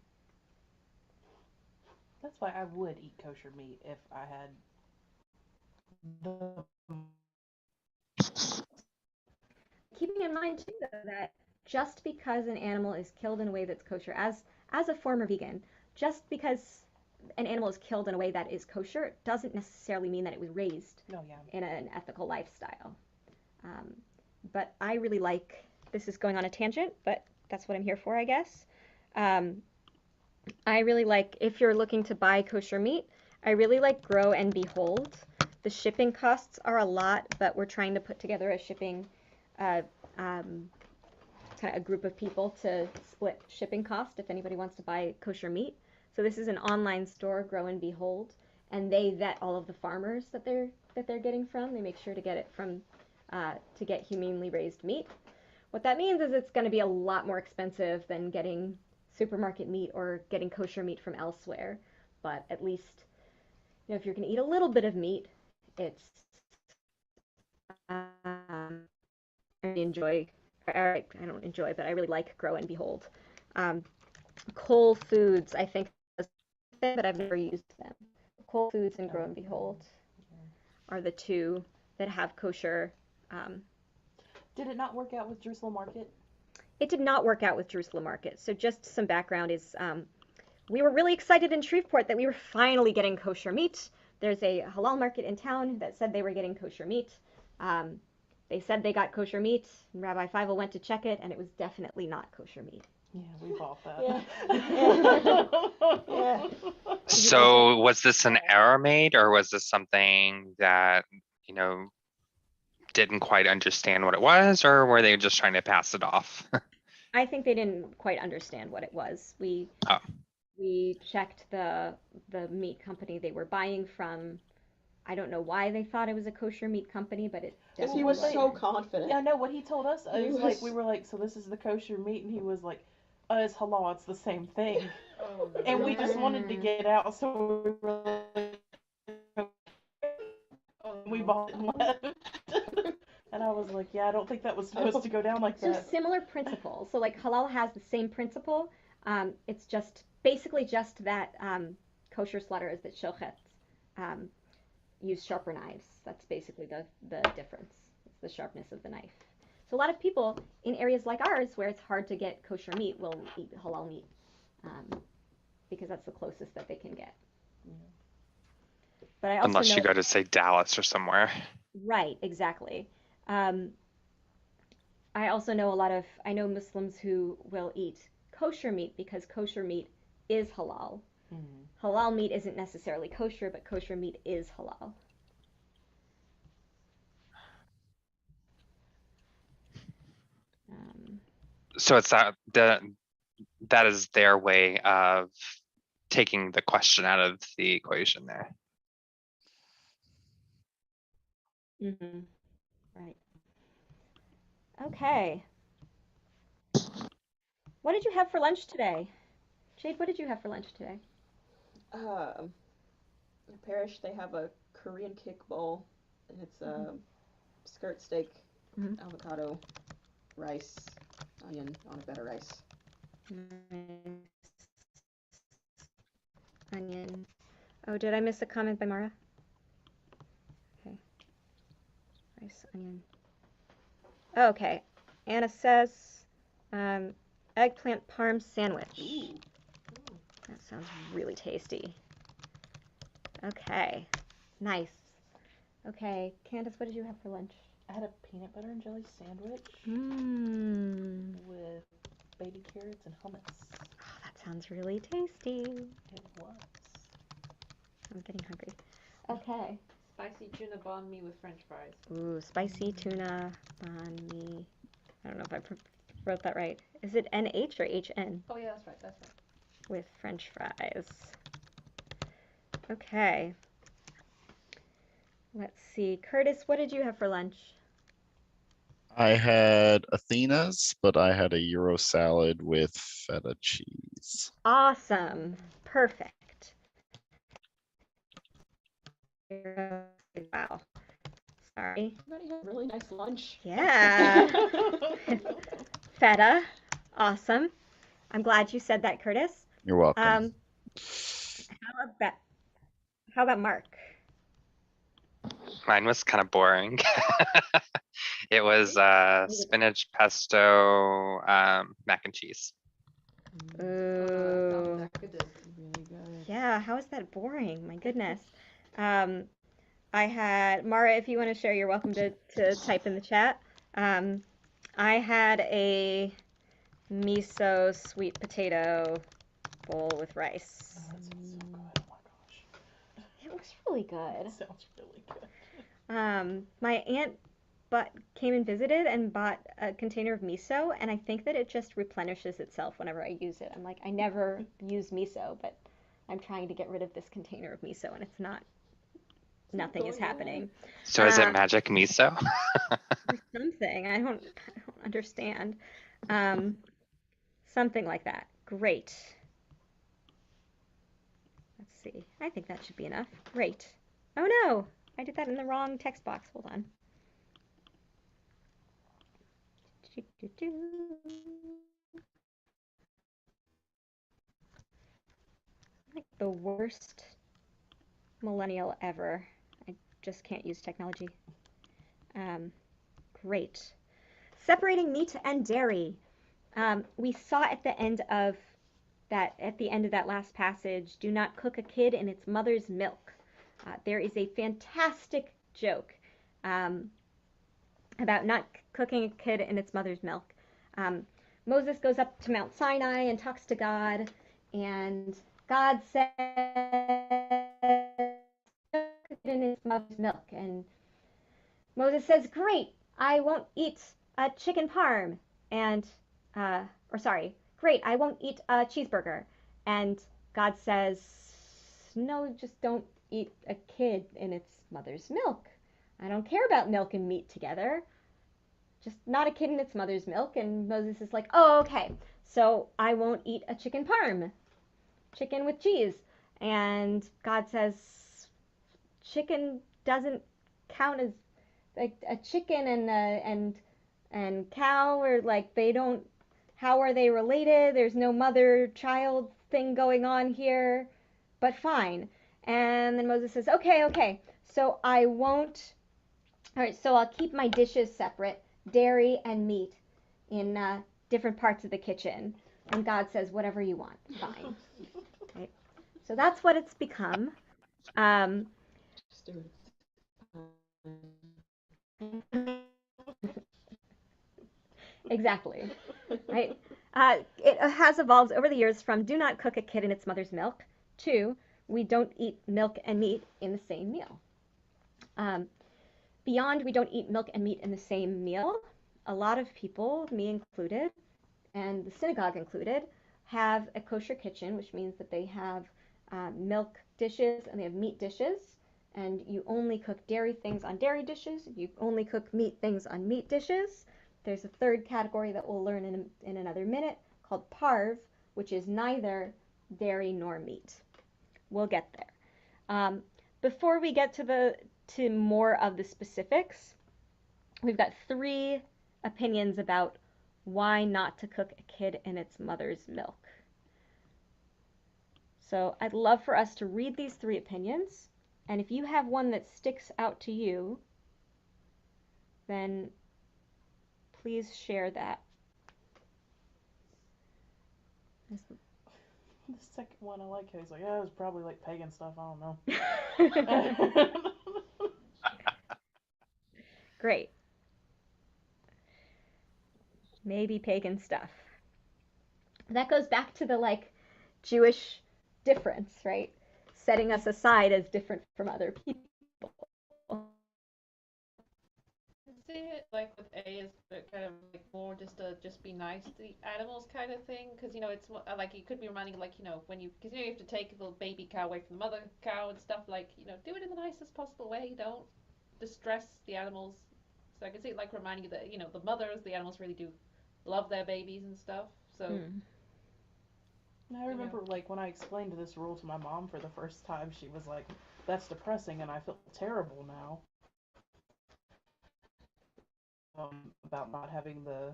That's why I would eat kosher meat if I had the. Keeping in mind too, though, that just because an animal is killed in a way that's kosher, as a former vegan, just because an animal is killed in a way that is kosher doesn't necessarily mean that it was raised in an ethical lifestyle. But I really like, this is going on a tangent, but that's what I'm here for, I guess. I really like, if you're looking to buy kosher meat, I really like Grow and Behold. The shipping costs are a lot, but we're trying to put together a shipping, kind of a group of people to split shipping cost if anybody wants to buy kosher meat. So this is an online store, Grow and Behold, and they vet all of the farmers that they're getting from. They make sure to get it from to get humanely raised meat. What that means is it's going to be a lot more expensive than getting supermarket meat or getting kosher meat from elsewhere. But at least, if you're going to eat a little bit of meat, it's I enjoy. I don't enjoy, but I really like Grow and Behold. Whole Foods, I think, but I've never used them. Whole Foods and Grow and Behold are the two that have kosher. Did it not work out with Jerusalem Market? It did not work out with Jerusalem Market. So just some background is we were really excited in Shreveport that we were finally getting kosher meat. There's a halal market in town that said they were getting kosher meat. They said they got kosher meat, and Rabbi Feivel went to check it, and it was definitely not kosher meat. Yeah, we bought that. Yeah. So was this an error made, or was this something that, didn't quite understand what it was, or were they just trying to pass it off? I think they didn't quite understand what it was. We checked the meat company they were buying from. I don't know why they thought it was a kosher meat company, but it Because he definitely was so wasn't. confident. Yeah, no, what he told us, He was was- like, we were like, so this is the kosher meat, and he was like, it's halal, it's the same thing. And we just wanted to get out, so we were like, we bought it and left. And I was like, yeah, I don't think that was supposed to go down like So that. similar principle. So like halal has the same principle. It's just basically just that kosher slaughterers that shochet use sharper knives. That's basically the difference. It's the sharpness of the knife. So a lot of people in areas like ours where it's hard to get kosher meat will eat halal meat because that's the closest that they can get. But I also Unless know, you go to, say, Dallas or somewhere. right, exactly. I also know I know Muslims who will eat kosher meat because kosher meat is halal. Mhm. Halal meat isn't necessarily kosher, but kosher meat is halal. Um, So it's that is their way of taking the question out of the equation there. mhm. Right. Okay. What did you have for lunch today? Jade, what did you have for lunch today? In Parish, they have a Korean kick bowl, and it's skirt steak, Mhm. avocado, rice, onion on a better rice. Nice. Onion. Oh, did I miss a comment by Mara? Okay. Rice, onion. Okay. Anna says, eggplant parm sandwich. Ooh. That sounds really tasty. Okay. Nice. Okay. Candace, what did you have for lunch? I had a peanut butter and jelly sandwich Mmm. with baby carrots and hummus. Oh, that sounds really tasty. It was. I'm getting hungry. Okay. Spicy tuna banh mi with French fries. Ooh, spicy tuna banh mi. I don't know if I wrote that right. Is it NH or HN? Oh yeah, that's right. That's right. With French fries. Okay. Let's see. Curtis, what did you have for lunch? I had Athena's, but I had a Euro salad with feta cheese. Awesome. Perfect. Wow. Sorry. Everybody had a really nice lunch. Yeah. Feta. Awesome. I'm glad you said that, Curtis. You're welcome. How about Mark? Mine was kind of boring. It was spinach, pesto, mac and cheese. Ooh. Sounds decadent. Really good. Yeah, how is that boring? My goodness. I had Mara, if you want to share, you're welcome to type in the chat. I had a miso sweet potato bowl with rice. Oh, that sounds so good. Oh my gosh. It was really good. It sounds really good. My aunt came and visited and bought a container of miso, and I think that it just replenishes itself whenever I use it. I'm like, I never use miso, but I'm trying to get rid of this container of miso, and it's not. Nothing is happening. So is it magic miso? Or something. I don't understand. Something like that. Great. Let's see. I think that should be enough. Great. Oh no! I did that in the wrong text box. Hold on. Like the worst millennial ever. I just can't use technology. Great. Separating meat and dairy. We saw at the end of that last passage, do not cook a kid in its mother's milk. There is a fantastic joke about not cooking a kid in its mother's milk. Moses goes up to Mount Sinai and talks to God, and God says, cook it in its mother's milk. And Moses says, great, I won't eat a chicken parm. And, great, I won't eat a cheeseburger. And God says, no, just don't eat a kid in its mother's milk. I don't care about milk and meat together. Just not a kid in its mother's milk. And Moses is like, oh, okay. So I won't eat a chicken parm. Chicken with cheese. And God says, chicken doesn't count as like a chicken and cow, or like they don't, how are they related? There's no mother child thing going on here, but fine. And then Moses says, okay, so I won't, all right, so I'll keep my dishes separate, dairy and meat, in different parts of the kitchen. And God says, whatever you want, fine. Right? So that's what it's become. Just do it. Exactly. Right? It has evolved over the years from do not cook a kid in its mother's milk to we don't eat milk and meat in the same meal. Beyond we don't eat milk and meat in the same meal, a lot of people, me included, and the synagogue included, have a kosher kitchen, which means that they have milk dishes and they have meat dishes, and you only cook dairy things on dairy dishes, you only cook meat things on meat dishes. There's a third category that we'll learn in another minute called parv, which is neither dairy nor meat. We'll get there. Before we get to more of the specifics, we've got 3 opinions about why not to cook a kid in its mother's milk. So I'd love for us to read these 3 opinions, and if you have one that sticks out to you, then please share that. The second one, I like how he's like, yeah, it was probably like pagan stuff. I don't know. Great. Maybe pagan stuff. That goes back to the like Jewish difference, right? Setting us aside as different from other people. See it like with A is kind of like more just be nice to the animals kind of thing, because it's like it could be reminding like when because you have to take the baby cow away from the mother cow and stuff, like do it in the nicest possible way, don't distress the animals. So I can see it like reminding you that the mothers, the animals really do love their babies and stuff. So And I remember like when I explained this rule to my mom for the first time, she was like, "That's depressing," and I feel terrible now. About not having the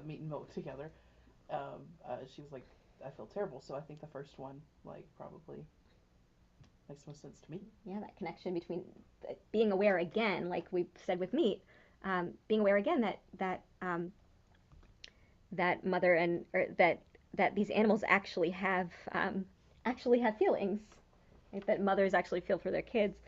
meat and milk together. She was like, I feel terrible. So I think the first one like probably makes most sense to me. Yeah, that connection between being aware again, like we said with meat, being aware again that mother and or that these animals actually have feelings, right? That mothers actually feel for their kids.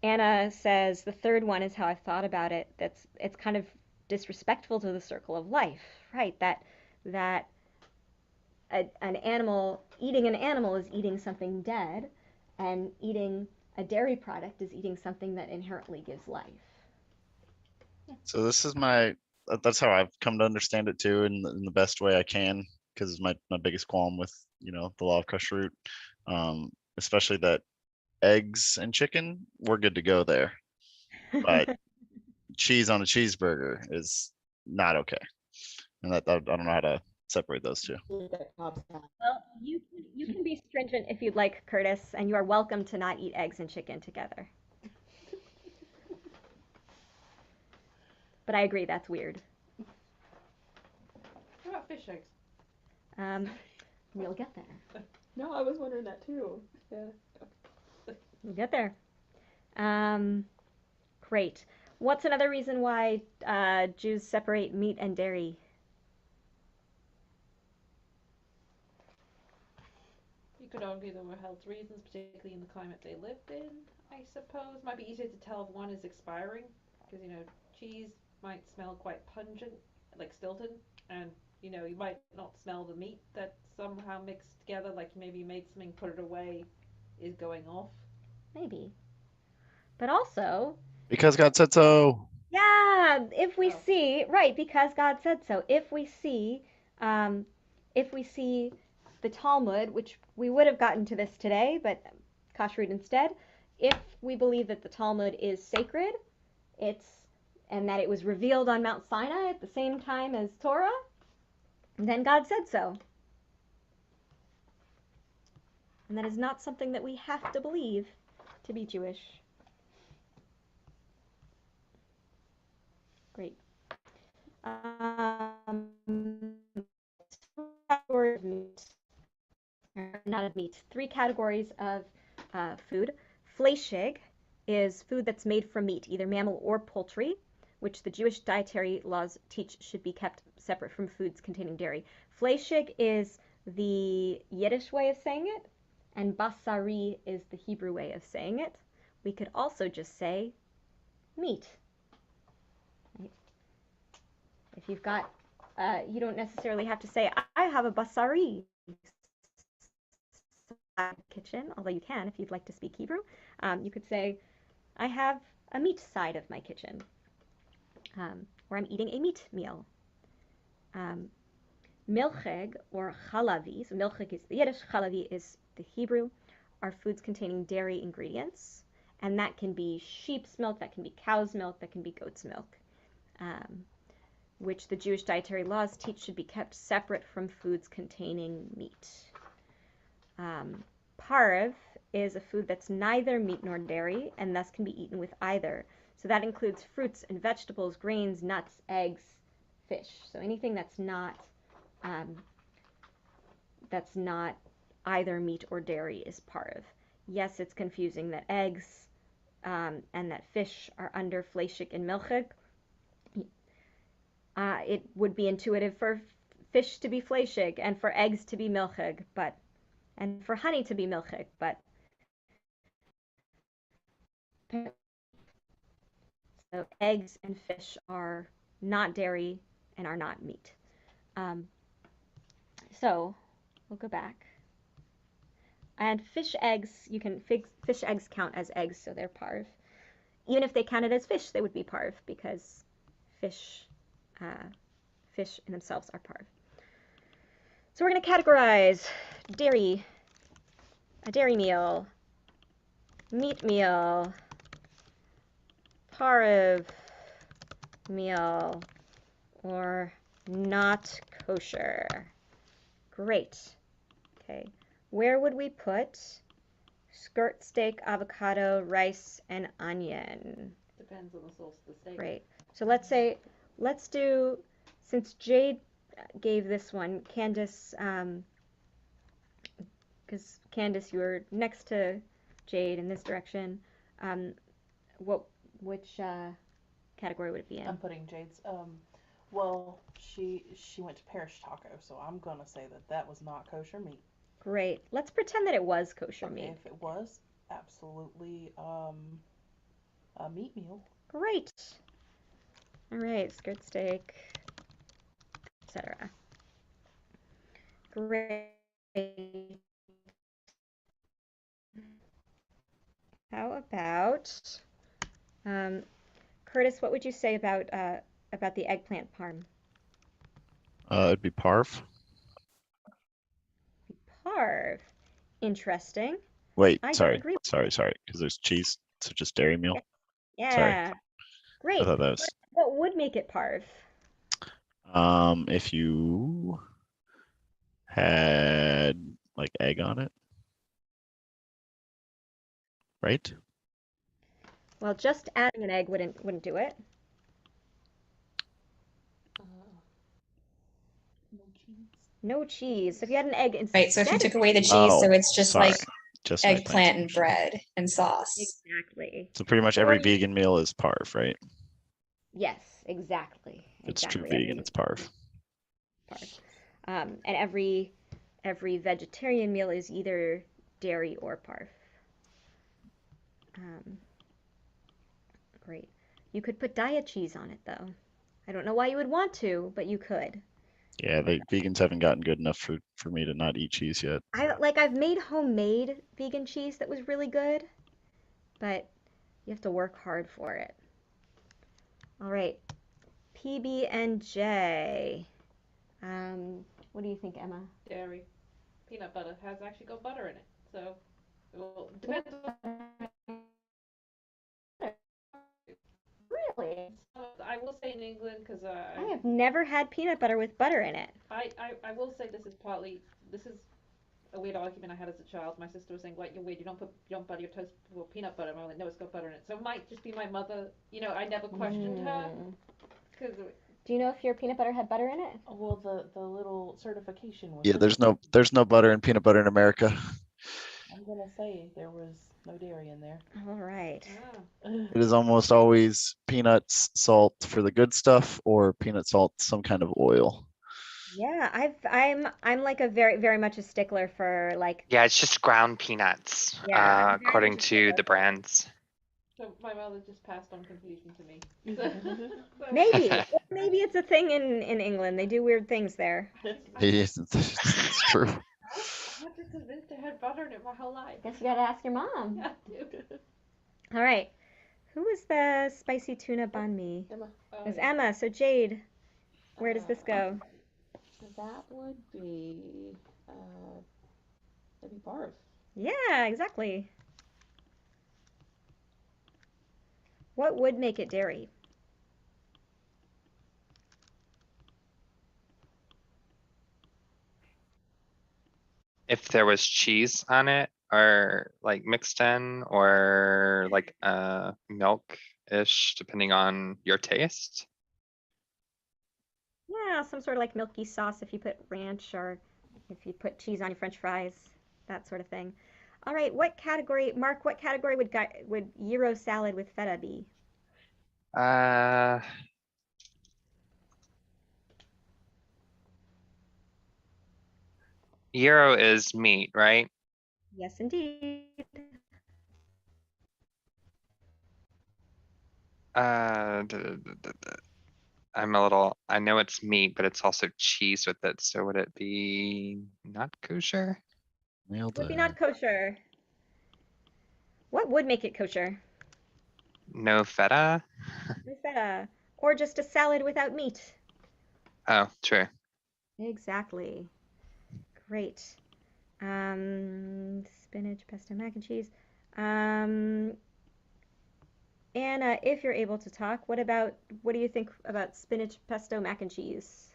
Anna says the third one is how I've thought about it. It's kind of disrespectful to the circle of life, right? That an animal eating an animal is eating something dead, and eating a dairy product is eating something that inherently gives life. So this is that's how I've come to understand it too, in the best way I can, because my biggest qualm with the law of kashrut, especially that eggs and chicken, we're good to go there, but cheese on a cheeseburger is not okay, and that I don't know how to separate those two. Well, you can be stringent if you'd like, Curtis, and you are welcome to not eat eggs and chicken together. But I agree, that's weird. What about fish eggs? We'll get there. No, I was wondering that too. Yeah. We'll get there. Great. What's another reason why Jews separate meat and dairy? You could argue there were health reasons, particularly in the climate they lived in, I suppose. Might be easier to tell if one is expiring, because cheese might smell quite pungent, like Stilton, and you might not smell the meat that somehow mixed together, like maybe you made something, put it away, is going off. Maybe. But also, Because God said so. yeah, if we see, right, because God said so. If we see the Talmud, which we would have gotten to this today, but Kashrut instead, if we believe that the Talmud is sacred, and that it was revealed on Mount Sinai at the same time as Torah, then God said so. And that is not something that we have to believe to be Jewish. Great. Categories of meat. Not of meat. 3 categories of food. Fleischig is food that's made from meat, either mammal or poultry, which the Jewish dietary laws teach should be kept separate from foods containing dairy. Fleischig is the Yiddish way of saying it, and basari is the Hebrew way of saying it. We could also just say meat. Right? If you've got, you don't necessarily have to say, I have a basari kitchen, although you can if you'd like to speak Hebrew. You could say, I have a meat side of my kitchen, or I'm eating a meat meal. Milcheg or chalavi, so milcheg is the Yiddish, chalavi is the Hebrew, are foods containing dairy ingredients, and that can be sheep's milk, that can be cow's milk, that can be goat's milk, which the Jewish dietary laws teach should be kept separate from foods containing meat. Parv is a food that's neither meat nor dairy, and thus can be eaten with either. So that includes fruits and vegetables, grains, nuts, eggs, fish. So anything that's not either meat or dairy is parv. Yes, it's confusing that eggs and that fish are under fleishik and milchig. It would be intuitive for fish to be fleishig and for eggs to be milchig, and for honey to be milchig, but so eggs and fish are not dairy and are not meat. So we'll go back. And fish eggs, fish eggs count as eggs, so they're parv. Even if they counted as fish, they would be parv because fish in themselves are parv. So we're going to categorize dairy, a dairy meal, meat meal, parv meal, or not kosher. Great. Okay. Where would we put skirt steak, avocado, rice, and onion? Depends on the source of the steak. Great. So let's do, since Jade gave this one, Candace, because Candace, you were next to Jade in this direction. Which category would it be in? I'm putting Jade's. Well, she went to Parish Taco, so I'm gonna say that was not kosher meat. Great. Let's pretend that it was kosher Okay, meat. if it was, absolutely a meat meal. Great. All right, skirt steak, etc. Great. How about Curtis? What would you say about the eggplant parm? It'd be parv. Parv. Interesting. Wait, I don't sorry, agree. sorry, because there's cheese, so just dairy meal. Yeah. Sorry. Great. I thought that was. What would make it parv? If you had like egg on it, right? Well, just adding an egg wouldn't do it. No cheese. No cheese. So if you had an egg instead. Right, so if you took away the cheese, Oh, so it's just sorry. like Just eggplant and bread and sauce. Exactly. So pretty much every vegan meal is parv, right? Yes, exactly. If it's true Exactly. vegan, it's parv. Parv. And every vegetarian meal is either dairy or parv. Great. You could put diet cheese on it though. I don't know why you would want to, but you could. Yeah, the vegans haven't gotten good enough for me to not eat cheese yet. I've made homemade vegan cheese that was really good, but you have to work hard for it. All right, PB&J. What do you think, Emma? Dairy. Peanut butter has actually got butter in it, so well, it depends on. Really? I will say in England, because I have never had peanut butter with butter in it. I will say this is a weird argument I had as a child. My sister was saying, like, you're weird, you don't butter your toast with peanut butter. And I'm like, no, it's got butter in it. So it might just be my mother. I never questioned her. Cause Do you know if your peanut butter had butter in it? Well, the little certification was. Yeah, there's no butter in peanut butter in America. I'm gonna say there was no dairy in there. All right. It is almost always peanuts, salt for the good stuff, or peanut salt, some kind of oil. Yeah, I'm like a very very much a stickler for like. Yeah, it's just ground peanuts, Yeah, according to the brands. So my mother just passed on confusion to me. Maybe it's a thing in England. They do weird things there. It's true. I'm just convinced I had butter in it my whole life. Guess you gotta ask your mom. Yeah, dude. All right. Who was the spicy tuna banh mi? Emma, Oh, It was yeah. Emma. So Jade, where does this go? that would be that'd be barf. Yeah, exactly. What would make it dairy? If there was cheese on it or like mixed in or like milk-ish, depending on your taste. Yeah, some sort of like milky sauce if you put ranch or if you put cheese on your French fries, that sort of thing. All right, what category, Mark, what category would gyro salad with feta be? Uh, gyro is meat, right? Yes, indeed. I'm a little, I know it's meat, but it's also cheese with it. So would it be not kosher? Nailed Would be it. not kosher. What would make it kosher? No feta? No feta. Or just a salad without meat. Oh, true. Exactly. Great. Spinach, pesto, mac and cheese. Anna, if you're able to talk, what do you think about spinach, pesto, mac and cheese?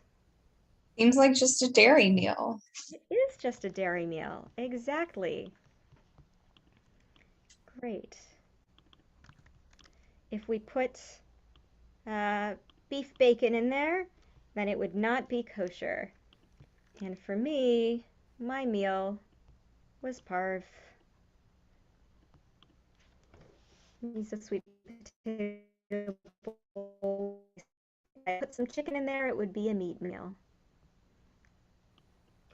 Seems like just a dairy meal. It is just a dairy meal. Exactly. Great. If we put beef bacon in there, then it would not be kosher. And for me, my meal was parv. Use a sweet potato bowl. If I put some chicken in there, it would be a meat meal.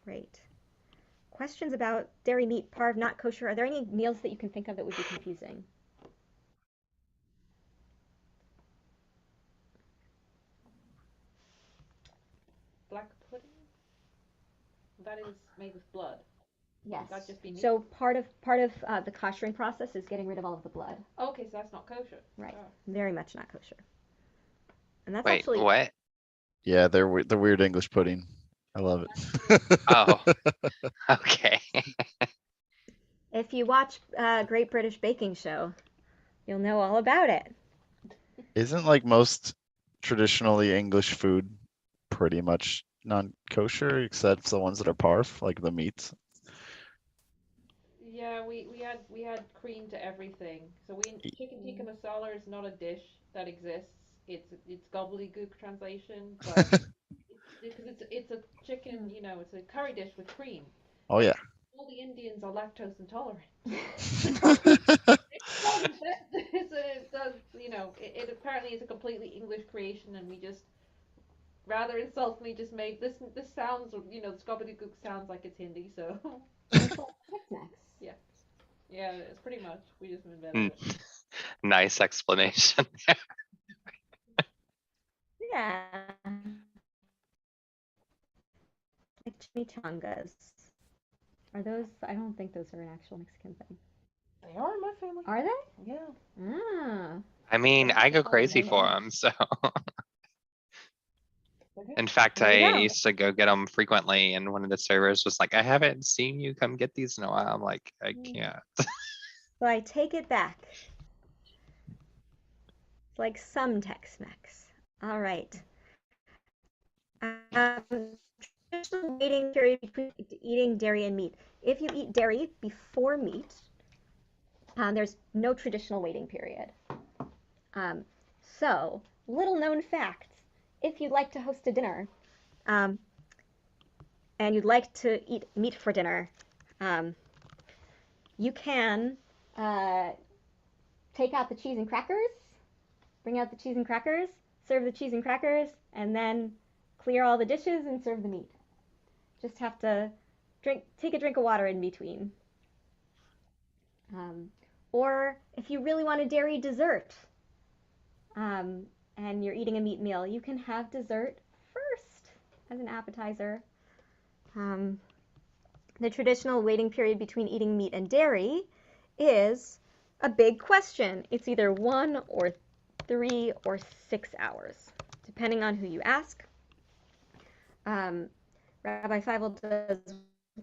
Great. Questions about dairy, meat, parv, not kosher? Are there any meals that you can think of that would be confusing? Black pudding? That is made with blood. Yes. That'd just be meat. So part of the koshering process is getting rid of all of the blood. Okay, so that's not kosher. Right. Oh. Very much not kosher. And that's Wait, actually what? Yeah, they're the weird English pudding. I love it. Oh, okay. if you watch Great British Baking Show, you'll know all about it. Isn't like most traditionally English food pretty much non-kosher, except for the ones that are parf, like the meats? Yeah, we had cream to everything. So chicken tikka masala is not a dish that exists. It's gobbledygook translation, but because it's a chicken, it's a curry dish with cream. Oh yeah. All the Indians are lactose intolerant. It apparently is a completely English creation, and we just rather insultingly just made this. This sounds, this gobbledygook sounds like it's Hindi, so yeah, yeah, it's pretty much we just invented it. Nice explanation. Yeah. Like chimichangas. Are those? I don't think those are an actual Mexican thing. They are in my family. Are they? Yeah. Ah. I mean, I go crazy for them, so. In fact, There I you go. used to go get them frequently, and one of the servers was like, I haven't seen you come get these in a while. I'm like, I can't. So I take it back. It's like some Tex-Mex. All right. Traditional waiting period between eating dairy and meat. If you eat dairy before meat, there's no traditional waiting period. So, little known fact, if you'd like to host a dinner and you'd like to eat meat for dinner, you can take out the cheese and crackers, bring out the cheese and crackers, serve the cheese and crackers, and then clear all the dishes and serve the meat. Just have to take a drink of water in between. Or if you really want a dairy dessert, and you're eating a meat meal, you can have dessert first as an appetizer. The traditional waiting period between eating meat and dairy is a big question. It's either 1 or 3 or 6 hours, depending on who you ask. Rabbi Feivel does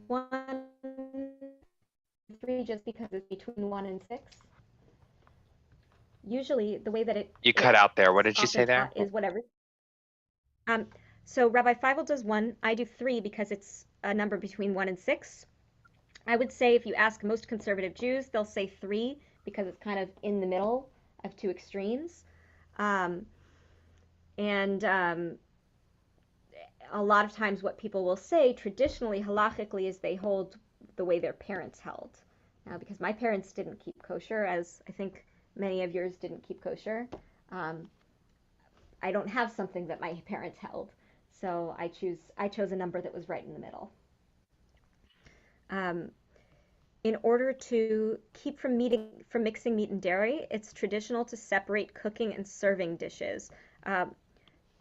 1, 3 just because it's between 1 and 6. Usually, the way that You cut out there. What did you often say there? taught is whatever. So Rabbi Feivel does 1. I do 3 because it's a number between 1 and 6. I would say if you ask most conservative Jews, they'll say 3 because it's kind of in the middle of 2 extremes. A lot of times what people will say traditionally, halachically, is they hold the way their parents held. Now, because my parents didn't keep kosher, as I think many of yours didn't keep kosher, I don't have something that my parents held. So I chose a number that was right in the middle. In order to keep from mixing meat and dairy, it's traditional to separate cooking and serving dishes.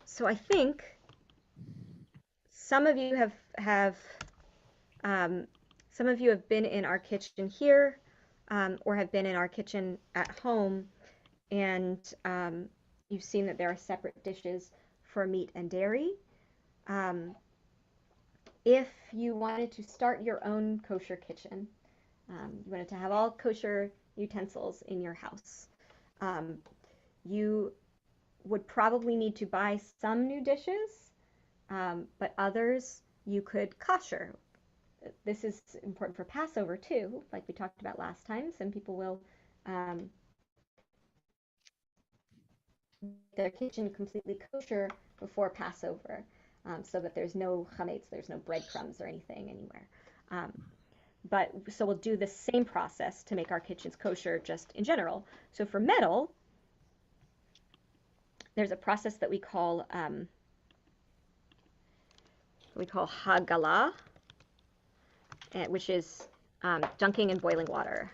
So I think some of you have been in our kitchen here, or have been in our kitchen at home, and you've seen that there are separate dishes for meat and dairy. If you wanted to start your own kosher kitchen, you wanted to have all kosher utensils in your house, you would probably need to buy some new dishes, but others you could kosher. This is important for Passover too, like we talked about last time. Some people will their kitchen completely kosher before Passover, so that there's no chametz, there's no breadcrumbs or anything anywhere. So we'll do the same process to make our kitchens kosher just in general. So for metal, there's a process that we call hagala, which is dunking in boiling water.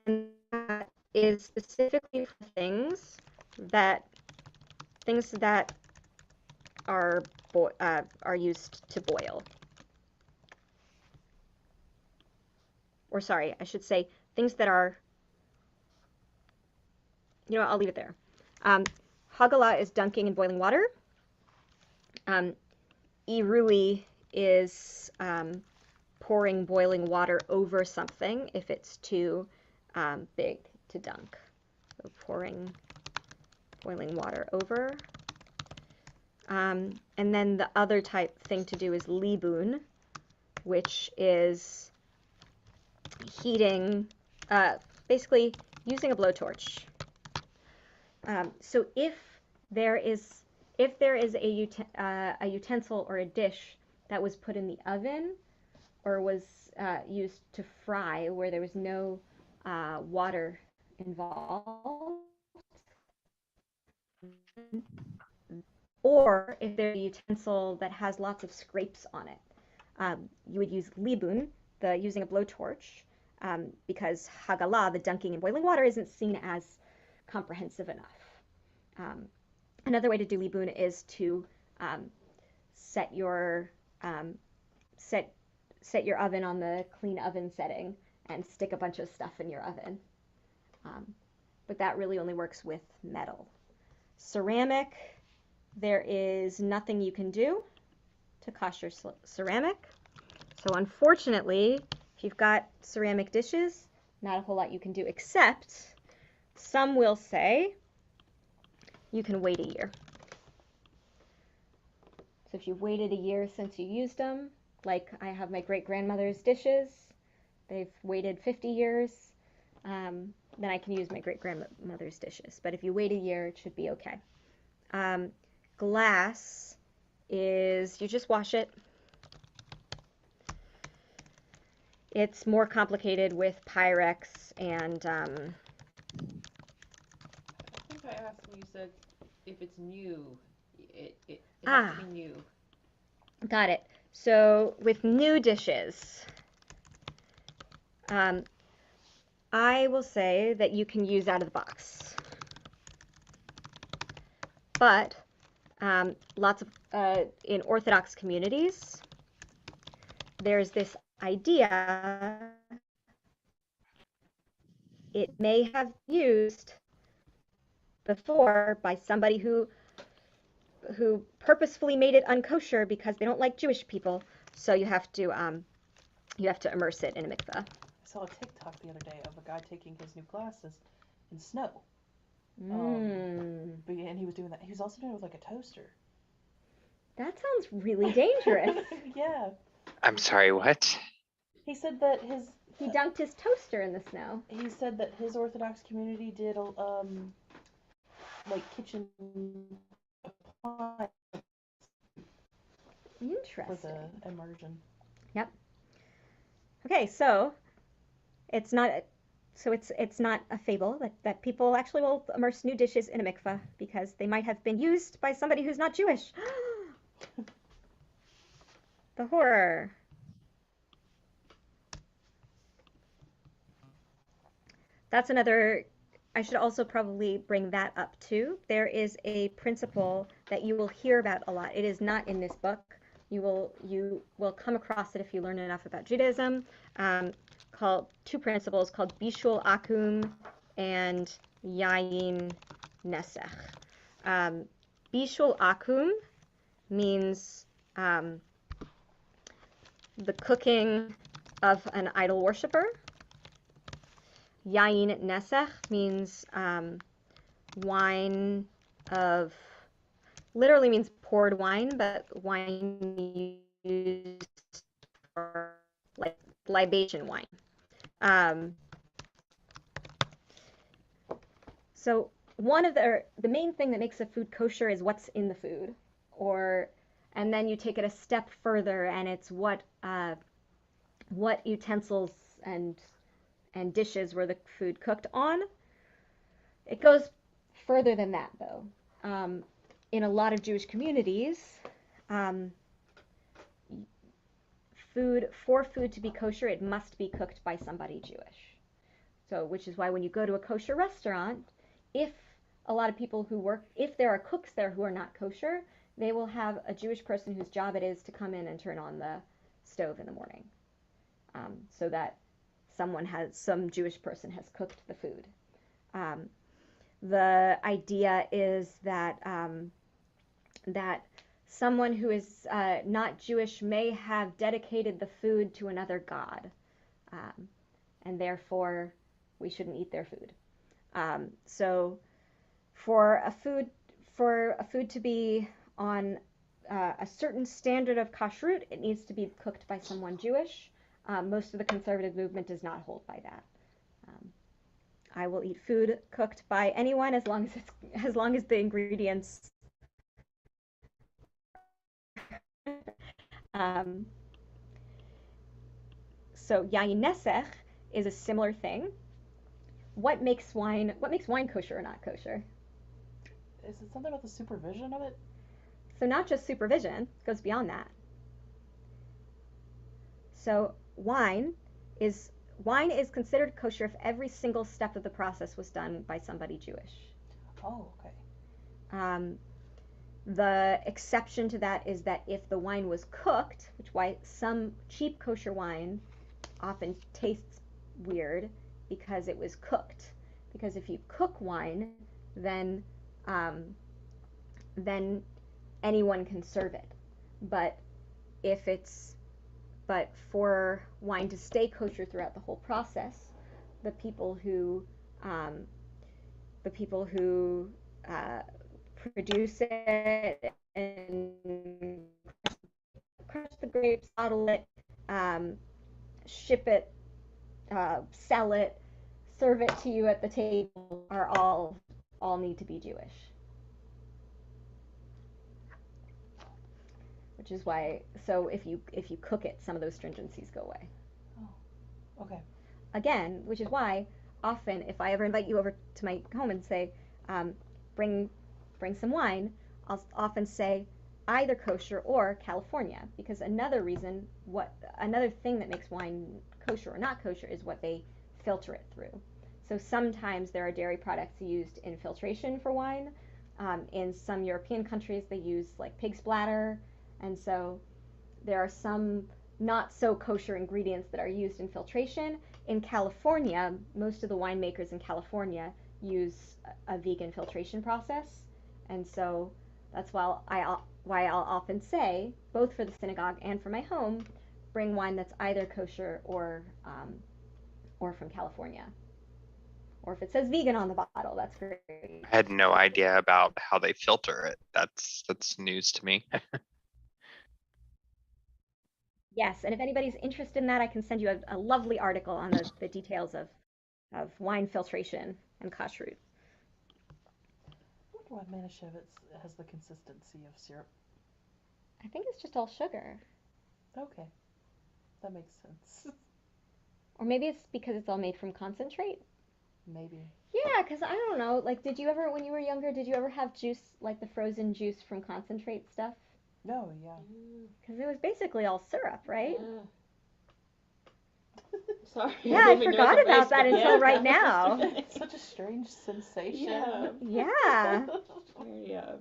And that is specifically for things that are used to boil. Or sorry, I should say things that are, I'll leave it there. Hagala is dunking in boiling water. Irui is pouring boiling water over something if it's too big to dunk. So pouring boiling water over. And then the other thing to do is libun, which is heating, basically using a blowtorch. So if there is a utensil or a dish that was put in the oven or was used to fry where there was no water involved, or if there's a utensil that has lots of scrapes on it, you would use libun, using a blowtorch, because hagala, the dunking in boiling water, isn't seen as comprehensive enough. Another way to do libun is to set your oven on the clean oven setting and stick a bunch of stuff in your oven. But that really only works with metal. Ceramic, there is nothing you can do to kosher ceramic. So unfortunately, if you've got ceramic dishes, not a whole lot you can do, except some will say you can wait a year. So if you've waited a year since you used them, like I have my great-grandmother's dishes, they've waited 50 years, then I can use my great-grandmother's dishes. But if you wait a year, it should be okay. Glass is, you just wash it. It's more complicated with Pyrex and I think I asked when you said if it's new, it has to be new. Got it. So with new dishes, I will say that you can use out of the box. But lots of, in Orthodox communities, there's this idea it may have used before by somebody who purposefully made it unkosher because they don't like Jewish people. So you have to immerse it in a mikveh. I saw a TikTok the other day of a guy taking his new glasses in snow. Mm. And he was doing that. He was also doing it with like a toaster. That sounds really dangerous. Yeah. I'm sorry, what? He said that he dunked his toaster in the snow. He said that his Orthodox community did like kitchen appliance Interesting. for the immersion. Yep. Okay, so it's not a fable that people actually will immerse new dishes in a mikveh because they might have been used by somebody who's not Jewish. The horror. That's another, I should also probably bring that up too. There is a principle that you will hear about a lot. It is not in this book. You will come across it if you learn enough about Judaism. Called two principles called Bishul Akum and Yayin Nesech. Bishul Akum means the cooking of an idol worshiper. Yayin Nesech means wine of, literally means poured wine, but wine used for like libation wine. So one of the main thing that makes a food kosher is what's in the food, and then you take it a step further, and it's what utensils and dishes were the food cooked on. It goes further than that, though. In a lot of Jewish communities, for food to be kosher, it must be cooked by somebody Jewish. So, which is why when you go to a kosher restaurant, if a lot of people who work, if there are cooks there who are not kosher, they will have a Jewish person whose job it is to come in and turn on the stove in the morning, so that some Jewish person has cooked the food. The idea is that that someone who is not Jewish may have dedicated the food to another god, and therefore we shouldn't eat their food. So for a food to be on a certain standard of kashrut, it needs to be cooked by someone Jewish. Most of the conservative movement does not hold by that. I will eat food cooked by anyone as long as the ingredients. So yayin nesech is a similar thing. What makes wine kosher or not kosher? Is it something about the supervision of it? So not just supervision, it goes beyond that. So wine is considered kosher if every single step of the process was done by somebody Jewish. Oh, okay. The exception to that is that if the wine was cooked, which why some cheap kosher wine often tastes weird because it was cooked. Because if you cook wine, then anyone can serve it. But for wine to stay kosher throughout the whole process, the people who produce it and crush the grapes, bottle it, ship it, sell it, serve it to you at the table are all need to be Jewish. Which is why, so if you cook it, some of those stringencies go away. Oh, okay. Again, which is why often if I ever invite you over to my home and say, bring some wine, I'll often say either kosher or California, because another thing that makes wine kosher or not kosher is what they filter it through. So sometimes there are dairy products used in filtration for wine. In some European countries, they use like pig's bladder, and so there are some not so kosher ingredients that are used in filtration. In California, most of the winemakers in California use a vegan filtration process, and so that's why I'll often say, both for the synagogue and for my home, bring wine that's either kosher or from California. Or if it says vegan on the bottle, that's great. I had no idea about how they filter it. That's news to me. Yes, and if anybody's interested in that, I can send you a lovely article on the details of wine filtration and kashrut. I wonder why Manischewitz has the consistency of syrup. I think it's just all sugar. Okay, that makes sense. Or maybe it's because it's all made from concentrate. Maybe. Yeah, because I don't know. Like, did you ever, when you were younger, did you ever have juice, like the frozen juice from concentrate stuff? No, yeah. Because it was basically all syrup, right? Yeah. Sorry. Yeah, I didn't mean to forgot make a about face, that but until yeah. right now. It's such a strange sensation. Yeah. Yeah. Very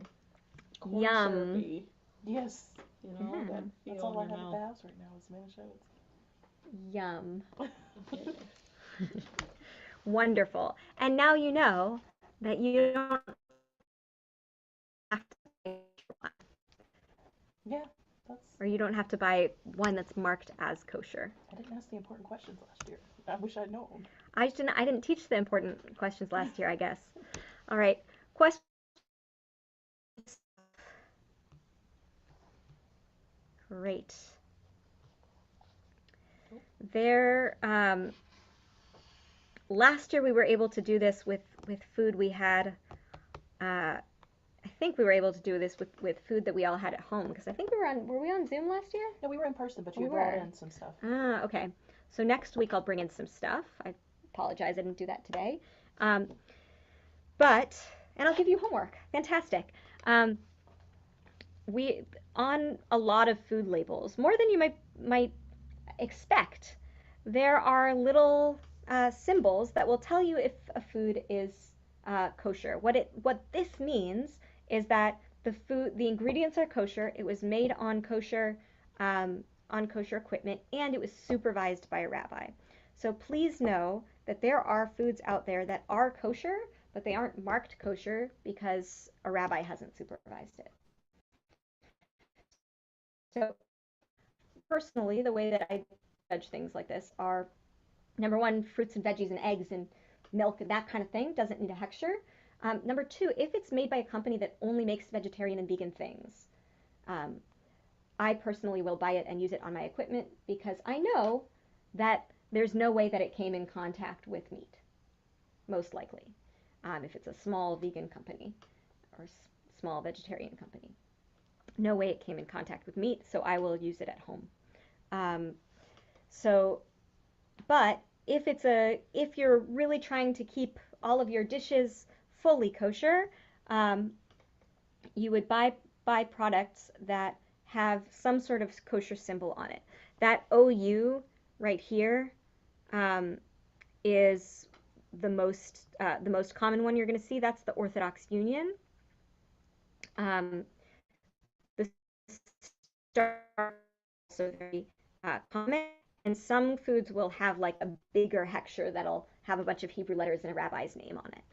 corn Yum. syrupy. Yes. You know, Yeah. that feel That's all I in have your at mouth. the house right now is Manischewitz. Yum. Okay. Wonderful. And now you know that you don't have to buy one, Yeah, that's. or you don't have to buy one that's marked as kosher. I didn't ask the important questions last year. I wish I'd known. I didn't teach the important questions last year, I guess. All right. Question. Great. There, last year we were able to do this with food we had. I think we were able to do this with food that we all had at home, because I think were we on Zoom last year? No, we were in person, but We you brought were. in some stuff. Ah, okay. So next week I'll bring in some stuff. I apologize I didn't do that today. And I'll give you homework. Fantastic. We on a lot of food labels, more than you might expect, there are little symbols that will tell you if a food is kosher. What this means is that the ingredients are kosher. It was made on kosher equipment, and it was supervised by a rabbi. So please know that there are foods out there that are kosher, but they aren't marked kosher because a rabbi hasn't supervised it. So personally, the way that I judge things like this are, number one, fruits and veggies and eggs and milk and that kind of thing doesn't need a hechsher. Number two, if it's made by a company that only makes vegetarian and vegan things, I personally will buy it and use it on my equipment because I know that there's no way that it came in contact with meat, most likely, if it's a small vegan company or small vegetarian company. No way it came in contact with meat, so I will use it at home. But if you're really trying to keep all of your dishes fully kosher, you would buy products that have some sort of kosher symbol on it. That OU right here is the most common one you're going to see. That's the Orthodox Union. The star is also very common, and some foods will have like a bigger hechsher that'll have a bunch of Hebrew letters and a rabbi's name on it.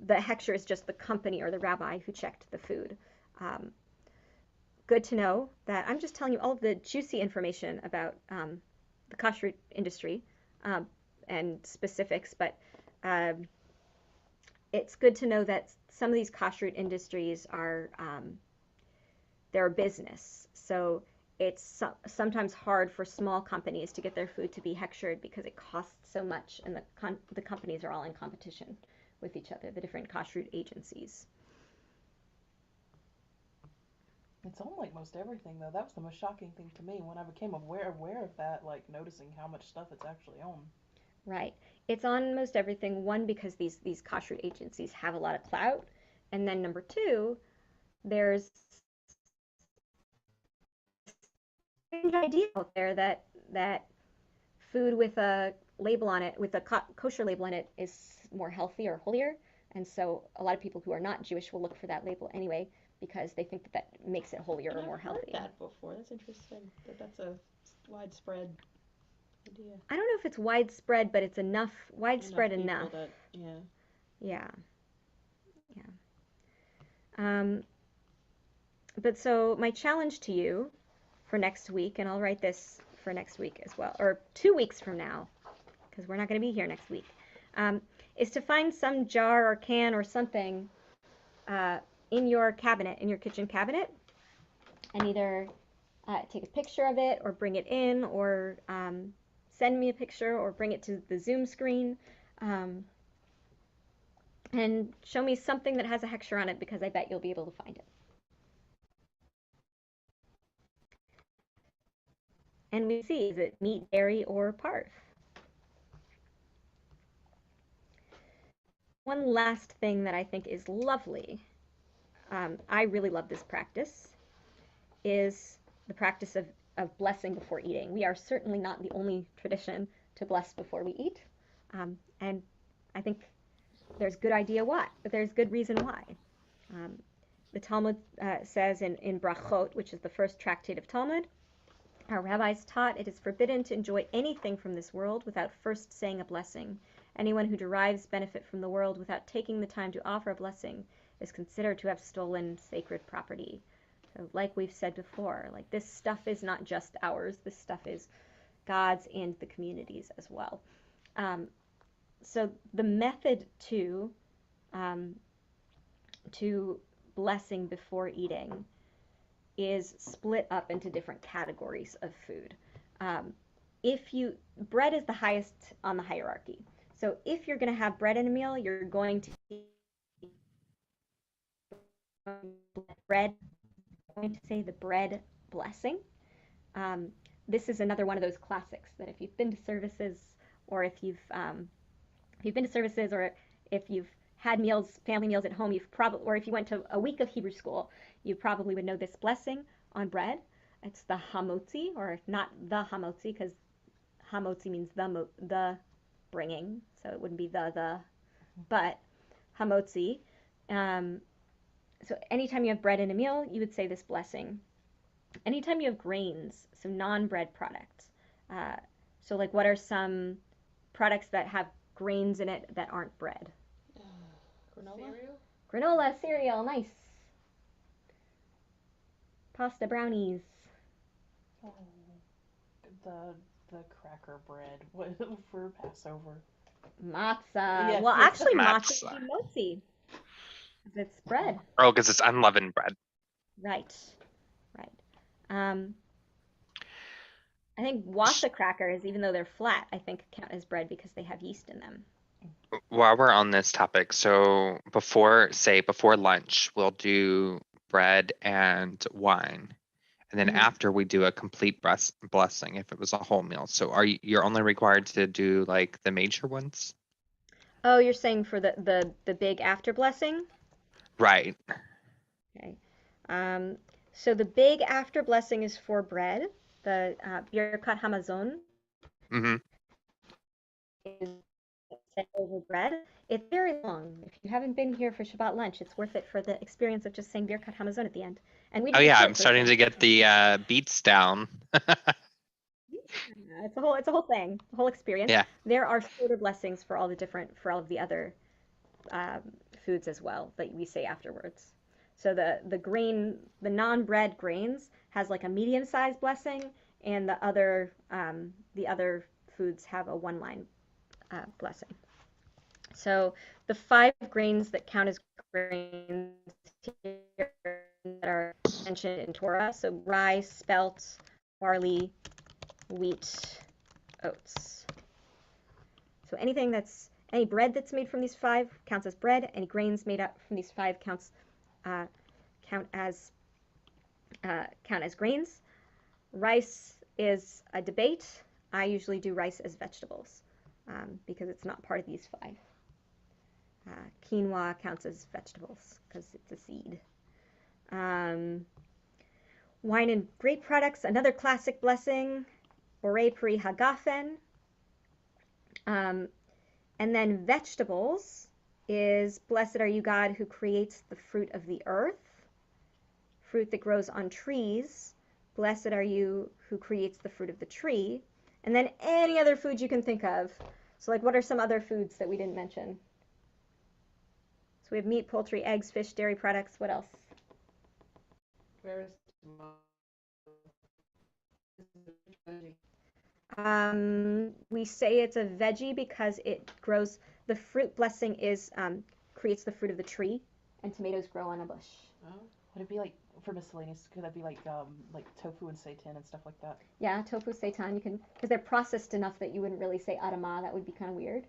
The hechsher is just the company or the rabbi who checked the food. Good to know that I'm just telling you all of the juicy information about the kashrut industry and specifics, but it's good to know that some of these kashrut industries are they're a business, so it's sometimes hard for small companies to get their food to be hechshered because it costs so much, and the companies are all in competition with each other, the different kashrut agencies. It's on like most everything though. That was the most shocking thing to me when I became aware of that, like noticing how much stuff it's actually on. Right. It's on most everything. One, because these kashrut agencies have a lot of clout, and then number two, there's an idea out there that food with a label on it, with the kosher label on it, is more healthy or holier. And so a lot of people who are not Jewish will look for that label anyway because they think that that makes it holier or more healthy. I've heard that before. That's interesting. That's a widespread idea. I don't know if it's widespread, but it's widespread enough. That, yeah. Yeah. But so my challenge to you for next week, and I'll write this for next week as well, or 2 weeks from now, because we're not going to be here next week, is to find some jar or can or something in your cabinet, in your kitchen cabinet, and either take a picture of it or bring it in, or send me a picture or bring it to the Zoom screen, and show me something that has a hechsher on it, because I bet you'll be able to find it. And we see, is it meat, dairy, or parve? One last thing that I think is lovely, I really love this practice, is the practice of blessing before eating. We are certainly not the only tradition to bless before we eat. And I think there's good reason why. The Talmud says in Brachot, which is the first tractate of Talmud, our rabbis taught it is forbidden to enjoy anything from this world without first saying a blessing. Anyone who derives benefit from the world without taking the time to offer a blessing is considered to have stolen sacred property. So like we've said before, like this stuff is not just ours, this stuff is God's and the community's as well. So the method to blessing before eating is split up into different categories of food. Bread is the highest on the hierarchy. So if you're going to have bread in a meal, you're going to say the bread blessing. This is another one of those classics that if you've been to services, or if you've had meals, family meals at home, or if you went to a week of Hebrew school, you probably would know this blessing on bread. It's the hamotzi, or not the hamotzi, because hamotzi means the bringing, so it wouldn't be but hamotzi. So anytime you have bread in a meal, you would say this blessing. Anytime you have grains, so non-bread products. So like, what are some products that have grains in it that aren't bread? Granola, cereal, nice. Pasta, brownies. Oh, the cracker bread for Passover. Matzah. Yes, well, yes. actually, Matzah. matzah is motzi. It's bread. Oh, because it's unleavened bread. Right. I think wassa crackers, even though they're flat, I think count as bread because they have yeast in them. While we're on this topic, so before lunch, we'll do bread and wine. And then after we do a complete blessing if it was a whole meal. So you're only required to do like the major ones? Oh, you're saying for the big after blessing? Right. Okay. So the big after blessing is for bread. The Birkat Hamazon is said over bread. It's very long. If you haven't been here for Shabbat lunch, it's worth it for the experience of just saying Birkat Hamazon at the end. And I'm starting to get the beats down. It's a whole thing, a whole experience. Yeah. There are shorter blessings for all of the other foods as well that we say afterwards. So the non-bread grains has like a medium-sized blessing, and the other foods have a one-line blessing. So the 5 grains that count as grains here that are mentioned in Torah, so rye, spelt, barley, wheat, oats. So any bread that's made from these 5 counts as bread. Any grains made up from these 5 count as grains. Rice is a debate. I usually do rice as vegetables because it's not part of these 5. Quinoa counts as vegetables because it's a seed. Wine and grape products, another classic blessing. Borei Pri Hagafen. Um, and then vegetables is blessed are you, God, who creates the fruit of the earth, fruit that grows on trees. Blessed are you who creates the fruit of the tree. And then any other food you can think of. So, like, what are some other foods that we didn't mention? So we have meat, poultry, eggs, fish, dairy products. What else? Where is tomato? This is a veggie. We say it's a veggie because it grows. The fruit blessing is creates the fruit of the tree, and tomatoes grow on a bush. Oh. Would it be like for miscellaneous? Could that be like tofu and seitan and stuff like that? Yeah, tofu, seitan. You can because they're processed enough that you wouldn't really say adama. That would be kind of weird.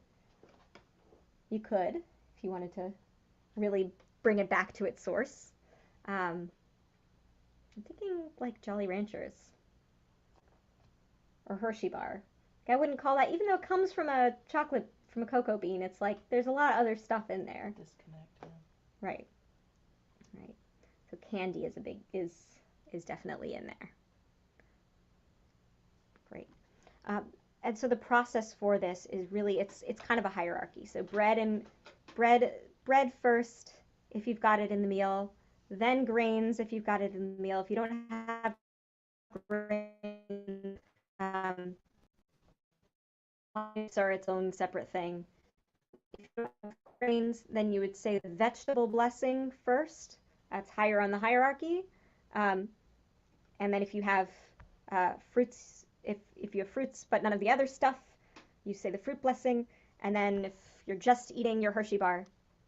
You could if you wanted to really bring it back to its source. I'm thinking like Jolly Ranchers or Hershey bar. I wouldn't call that, even though it comes from a cocoa bean. It's like there's a lot of other stuff in there. Disconnect. Yeah. Right, right. So candy is a big is definitely in there. Great. And so the process for this is really it's kind of a hierarchy. So bread first if you've got it in the meal, then grains if you've got it in the meal. If you don't have grains, are its own separate thing. If you don't have grains, then you would say the vegetable blessing first. That's higher on the hierarchy. And then if you have fruits, if you have fruits but none of the other stuff, you say the fruit blessing. And then if you're just eating your Hershey bar,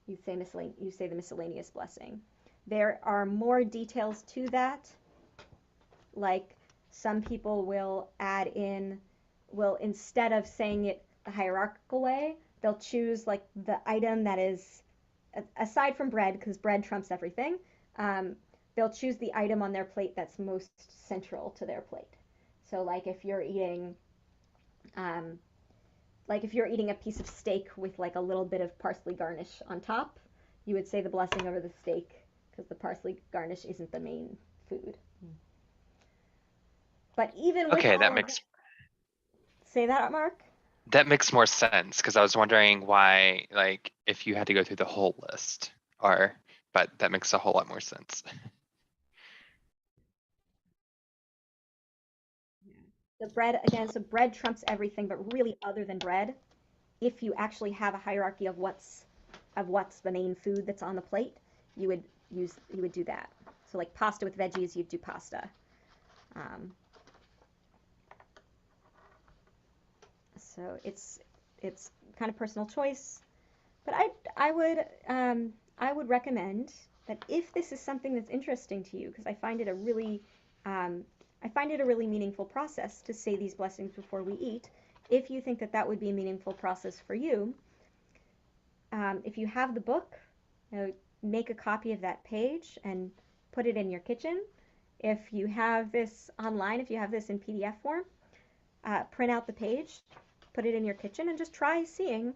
you say the miscellaneous blessing. There are more details to that. Like some people will instead of saying it the hierarchical way, they'll choose like the item that is aside from bread, because bread trumps everything. They'll choose the item on their plate that's most central to their plate. So like if you're eating a piece of steak with like a little bit of parsley garnish on top, you would say the blessing over the steak because the parsley garnish isn't the main food. But even with Okay, all that of makes say that, Mark? more sense because I was wondering why, like, if you had to go through the whole list, but that makes a whole lot more sense. The bread again, so bread trumps everything, but really other than bread, if you actually have a hierarchy of what's the main food that's on the plate, you would do that. So like pasta with veggies, you'd do pasta. So it's kind of personal choice, but I would recommend that if this is something that's interesting to you, because I find it a really meaningful process to say these blessings before we eat. If you think that that would be a meaningful process for you, if you have the book, make a copy of that page and put it in your kitchen. If you have this online, if you have this in PDF form, print out the page, put it in your kitchen, and just try seeing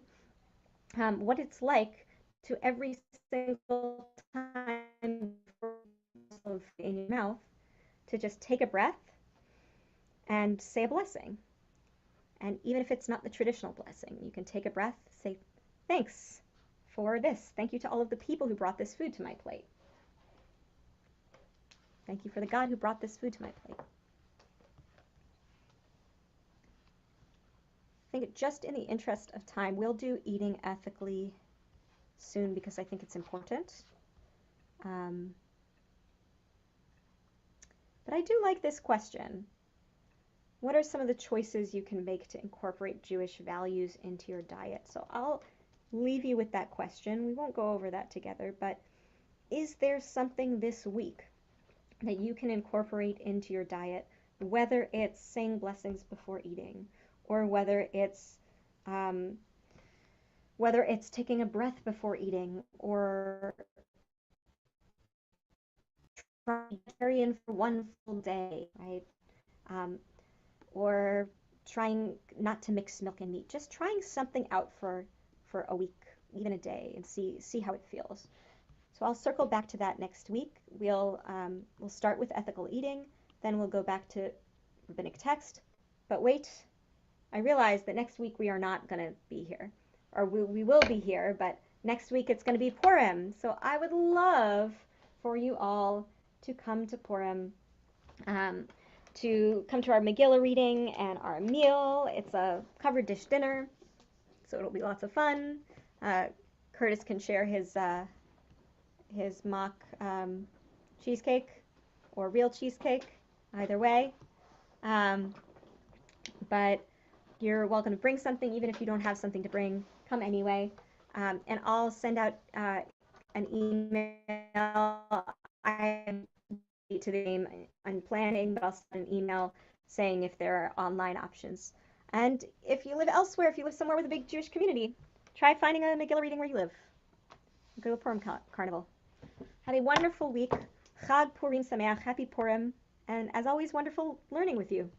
what it's like to every single time in your mouth to just take a breath and say a blessing. And even if it's not the traditional blessing, you can take a breath, say thanks for this. Thank you to all of the people who brought this food to my plate. Thank you for the God who brought this food to my plate. I think just in the interest of time, we'll do eating ethically soon because I think it's important. But I do like this question. What are some of the choices you can make to incorporate Jewish values into your diet? So I'll leave you with that question. We won't go over that together, but is there something this week that you can incorporate into your diet, whether it's saying blessings before eating, or whether it's taking a breath before eating, or vegetarian for one full day, right? Or trying not to mix milk and meat. Just trying something out for a week, even a day, and see how it feels. So I'll circle back to that next week. We'll start with ethical eating, then we'll go back to rabbinic text. But wait, I realize that next week we are not going to be here, or we will be here, but next week it's going to be Purim. So I would love for you all to come to Purim, to come to our Megillah reading and our meal. It's a covered dish dinner, so it'll be lots of fun. Curtis can share his mock cheesecake or real cheesecake, either way. But you're welcome to bring something, even if you don't have something to bring. Come anyway. And I'll send out an email. I'm to the name I'm planning, but I'll send an email saying if there are online options. And if you live elsewhere, if you live somewhere with a big Jewish community, try finding a Megillah reading where you live. Go to a Purim carnival. Have a wonderful week. Chag Purim Sameach. Happy Purim. And as always, wonderful learning with you.